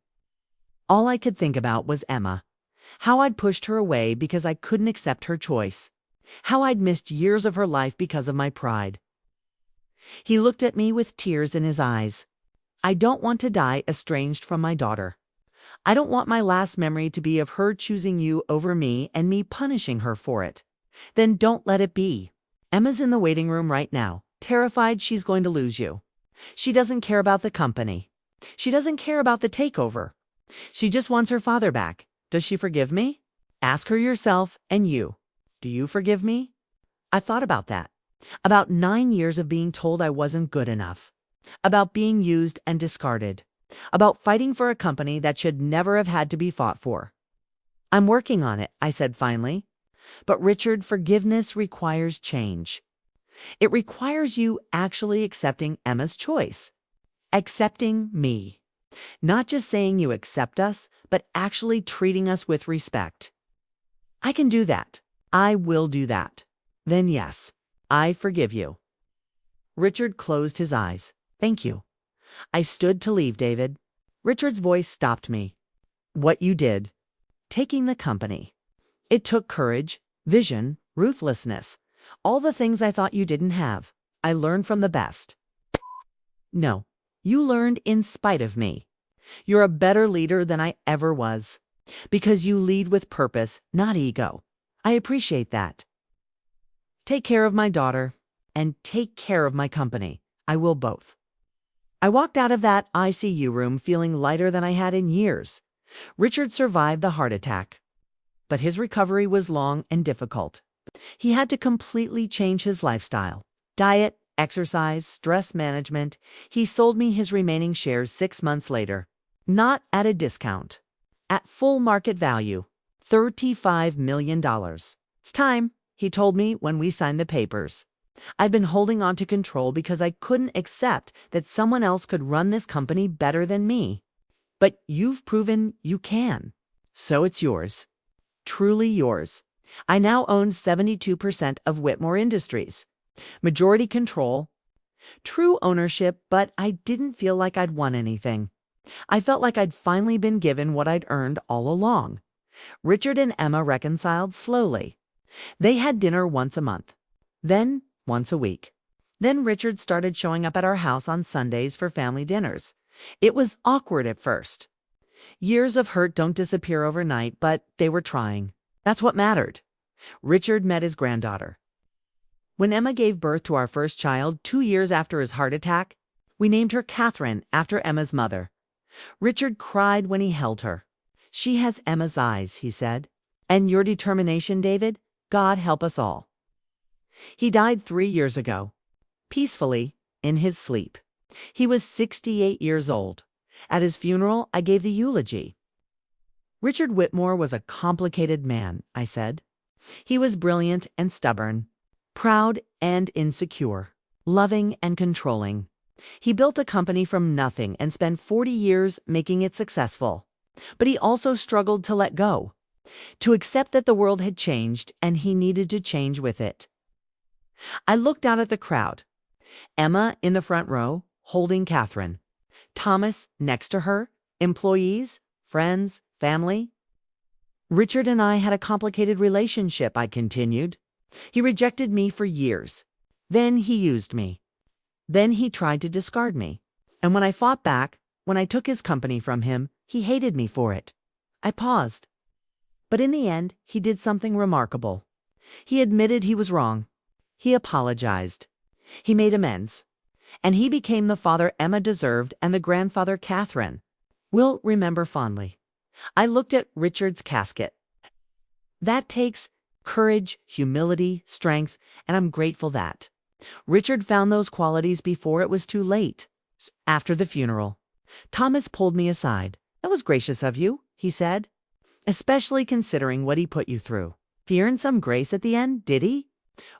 [SPEAKER 1] all I could think about was Emma. How I'd pushed her away because I couldn't accept her choice. How I'd missed years of her life because of my pride. He looked at me with tears in his eyes. I don't want to die estranged from my daughter. I don't want my last memory to be of her choosing you over me and me punishing her for it. Then don't let it be. Emma's in the waiting room right now, terrified she's going to lose you. She doesn't care about the company. She doesn't care about the takeover. She just wants her father back. Does she forgive me? Ask her yourself, and you. Do you forgive me? I thought about that. About 9 years of being told I wasn't good enough. About being used and discarded. About fighting for a company that should never have had to be fought for. I'm working on it, I said finally. But Richard, forgiveness requires change. It requires you actually accepting Emma's choice. Accepting me. Not just saying you accept us, but actually treating us with respect. I can do that. I will do that. Then yes, I forgive you. Richard closed his eyes. Thank you. I stood to leave, David. Richard's voice stopped me. What you did. Taking the company. It took courage, vision, ruthlessness. All the things I thought you didn't have. I learned from the best. No, you learned in spite of me. You're a better leader than I ever was. Because you lead with purpose, not ego. I appreciate that. Take care of my daughter, and take care of my company. I will both. I walked out of that ICU room feeling lighter than I had in years. Richard survived the heart attack. But his recovery was long and difficult. He had to completely change his lifestyle. Diet, exercise, stress management. He sold me his remaining shares 6 months later. Not at a discount. At full market value. $35 million. It's time, he told me when we signed the papers. I've been holding on to control because I couldn't accept that someone else could run this company better than me. But you've proven you can. So it's yours. Truly yours. I now own 72% of Whitmore Industries. Majority control. True ownership, but I didn't feel like I'd won anything. I felt like I'd finally been given what I'd earned all along. Richard and Emma reconciled slowly. They had dinner once a month. Then once a week. Then Richard started showing up at our house on Sundays for family dinners. It was awkward at first. Years of hurt don't disappear overnight, but they were trying. That's what mattered. Richard met his granddaughter. When Emma gave birth to our first child 2 years after his heart attack, we named her Catherine after Emma's mother. Richard cried when he held her. She has Emma's eyes, he said. And your determination, David? God help us all. He died 3 years ago. Peacefully, in his sleep. He was 68 years old. At his funeral, I gave the eulogy. Richard Whitmore was a complicated man, I said. He was brilliant and stubborn, proud and insecure, loving and controlling. He built a company from nothing and spent 40 years making it successful. But he also struggled to let go, to accept that the world had changed and he needed to change with it. I looked out at the crowd. Emma in the front row, holding Catherine. Thomas next to her, employees, friends, family. Richard and I had a complicated relationship, I continued. He rejected me for years. Then he used me. Then he tried to discard me. And when I fought back, when I took his company from him, he hated me for it. I paused. But in the end, he did something remarkable. He admitted he was wrong. He apologized. He made amends. And he became the father Emma deserved and the grandfather Catherine will remember fondly. I looked at Richard's casket. That takes courage, humility, strength, and I'm grateful that Richard found those qualities before it was too late. After the funeral, Thomas pulled me aside. That was gracious of you, he said, especially considering what he put you through. He earned some grace at the end, did he?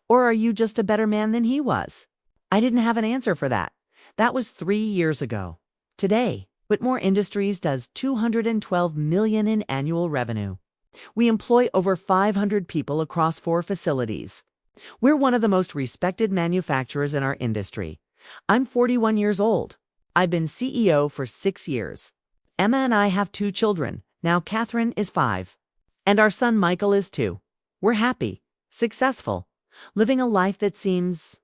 [SPEAKER 1] Or are you just a better man than he was? I didn't have an answer for that. That was 3 years ago. Today, Whitmore Industries does $212 million in annual revenue. We employ over 500 people across 4 facilities. We're one of the most respected manufacturers in our industry. I'm 41 years old. I've been CEO for 6 years. Emma and I have 2 children. Now Catherine is 5. And our son Michael is 2. We're happy, successful, living a life that seems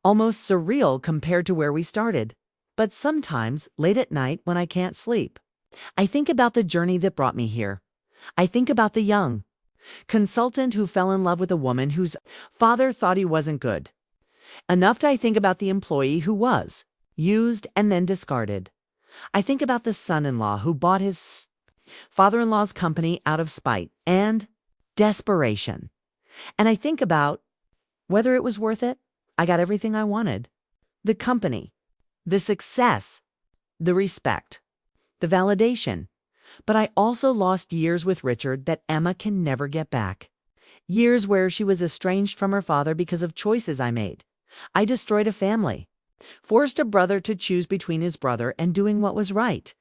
[SPEAKER 1] almost surreal compared to where we started. But sometimes, late at night when I can't sleep, I think about the journey that brought me here. I think about the young consultant who fell in love with a woman whose father thought he wasn't good. Enough to I think about the employee who was used and then discarded. I think about the son-in-law who bought his father-in-law's company out of spite and desperation. And I think about whether it was worth it. I got everything I wanted. The company, the success, the respect, the validation. But I also lost years with Richard that Emma can never get back. Years where she was estranged from her father because of choices I made. I destroyed a family, forced a brother to choose between his brother and doing what was right,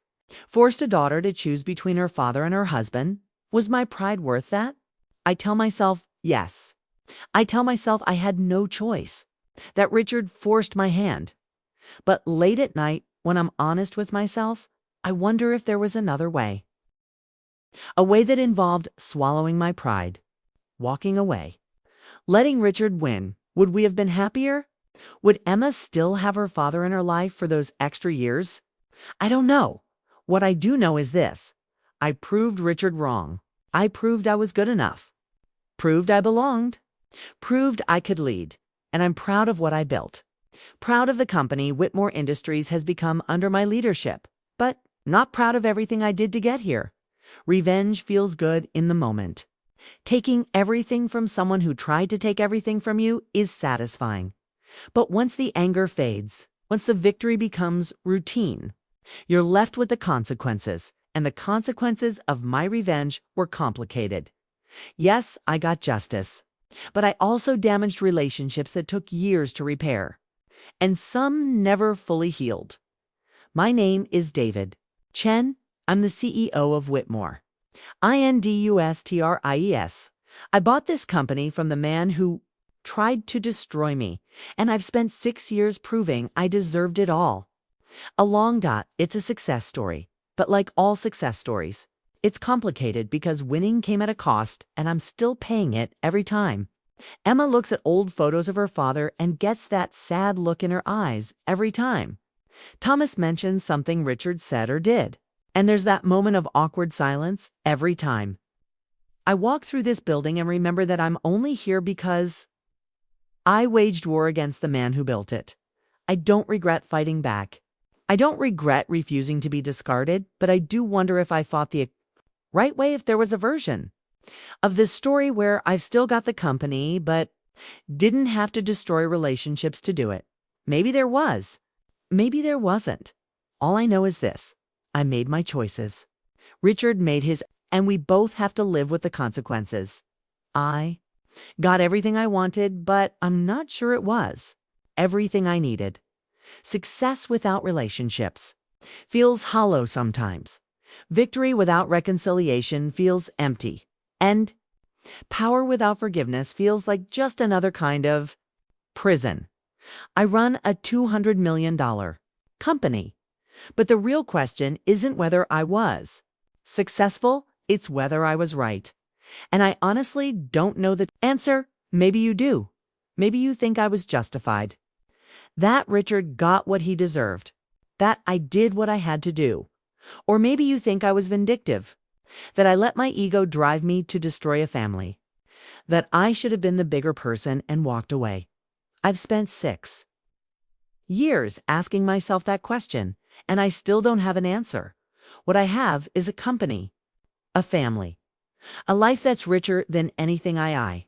[SPEAKER 1] forced a daughter to choose between her father and her husband. Was my pride worth that? I tell myself, yes. I tell myself I had no choice, that Richard forced my hand. But late at night, when I'm honest with myself, I wonder if there was another way. A way that involved swallowing my pride, walking away, letting Richard win. Would we have been happier? Would Emma still have her father in her life for those extra years? I don't know. What I do know is this. I proved Richard wrong. I proved I was good enough. Proved I belonged. Proved I could lead. And I'm proud of what I built. Proud of the company Whitmore Industries has become under my leadership. But not proud of everything I did to get here. Revenge feels good in the moment. Taking everything from someone who tried to take everything from you is satisfying. But once the anger fades, once the victory becomes routine, you're left with the consequences, and the consequences of my revenge were complicated. Yes, I got justice, but I also damaged relationships that took years to repair, and some never fully healed. My name is David Chen. I'm the CEO of Whitmore. Industries. I bought this company from the man who tried to destroy me, and I've spent 6 years proving I deserved it all. It's a success story, but like all success stories, it's complicated because winning came at a cost, and I'm still paying it every time. Emma looks at old photos of her father and gets that sad look in her eyes every time. Thomas mentions something Richard said or did, and there's that moment of awkward silence every time. I walk through this building and remember that I'm only here because I waged war against the man who built it. I don't regret fighting back. I don't regret refusing to be discarded, but I do wonder if I fought the right way, if there was a version of this story where I've still got the company, but didn't have to destroy relationships to do it. Maybe there was. Maybe there wasn't. All I know is this. I made my choices. Richard made his, and we both have to live with the consequences. I got everything I wanted, but I'm not sure it was everything I needed. Success without relationships feels hollow sometimes. Victory without reconciliation feels empty. And power without forgiveness feels like just another kind of prison. I run a $200 million company. But the real question isn't whether I was successful, it's whether I was right. And I honestly don't know the answer. Maybe you do. Maybe you think I was justified. That Richard got what he deserved. That I did what I had to do. Or maybe you think I was vindictive. That I let my ego drive me to destroy a family. That I should have been the bigger person and walked away. I've spent 6 years asking myself that question. And I still don't have an answer. What I have is a company, a family, a life that's richer than anything I.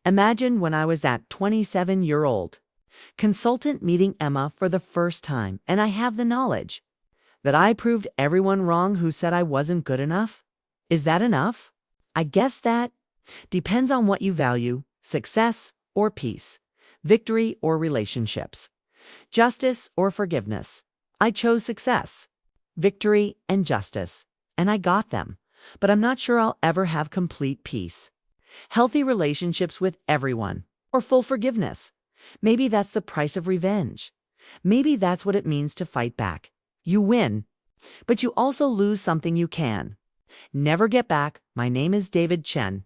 [SPEAKER 1] Imagine when I was that 27-year-old consultant meeting Emma for the first time, and I have the knowledge that I proved everyone wrong who said I wasn't good enough. Is that enough? I guess that depends on what you value, success or peace, victory or relationships, justice or forgiveness. I chose success, victory, and justice, and I got them, but I'm not sure I'll ever have complete peace, healthy relationships with everyone, or full forgiveness. Maybe that's the price of revenge. Maybe that's what it means to fight back. You win, but you also lose something you can never get back. My name is David Chen.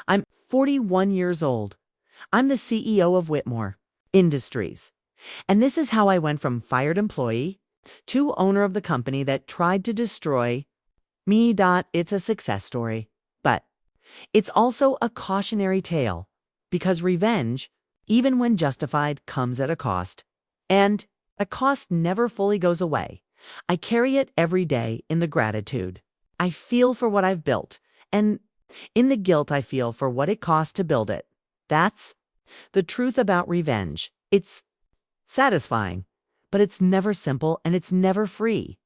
[SPEAKER 1] I'm 41 years old. I'm the CEO of Whitmore Industries, and this is how I went from fired employee to owner of the company that tried to destroy It's a success story. But it's also a cautionary tale because revenge, even when justified, comes at a cost. And a cost never fully goes away. I carry it every day in the gratitude I feel for what I've built and in the guilt I feel for what it cost to build it. That's the truth about revenge. It's satisfying, but it's never simple and it's never free.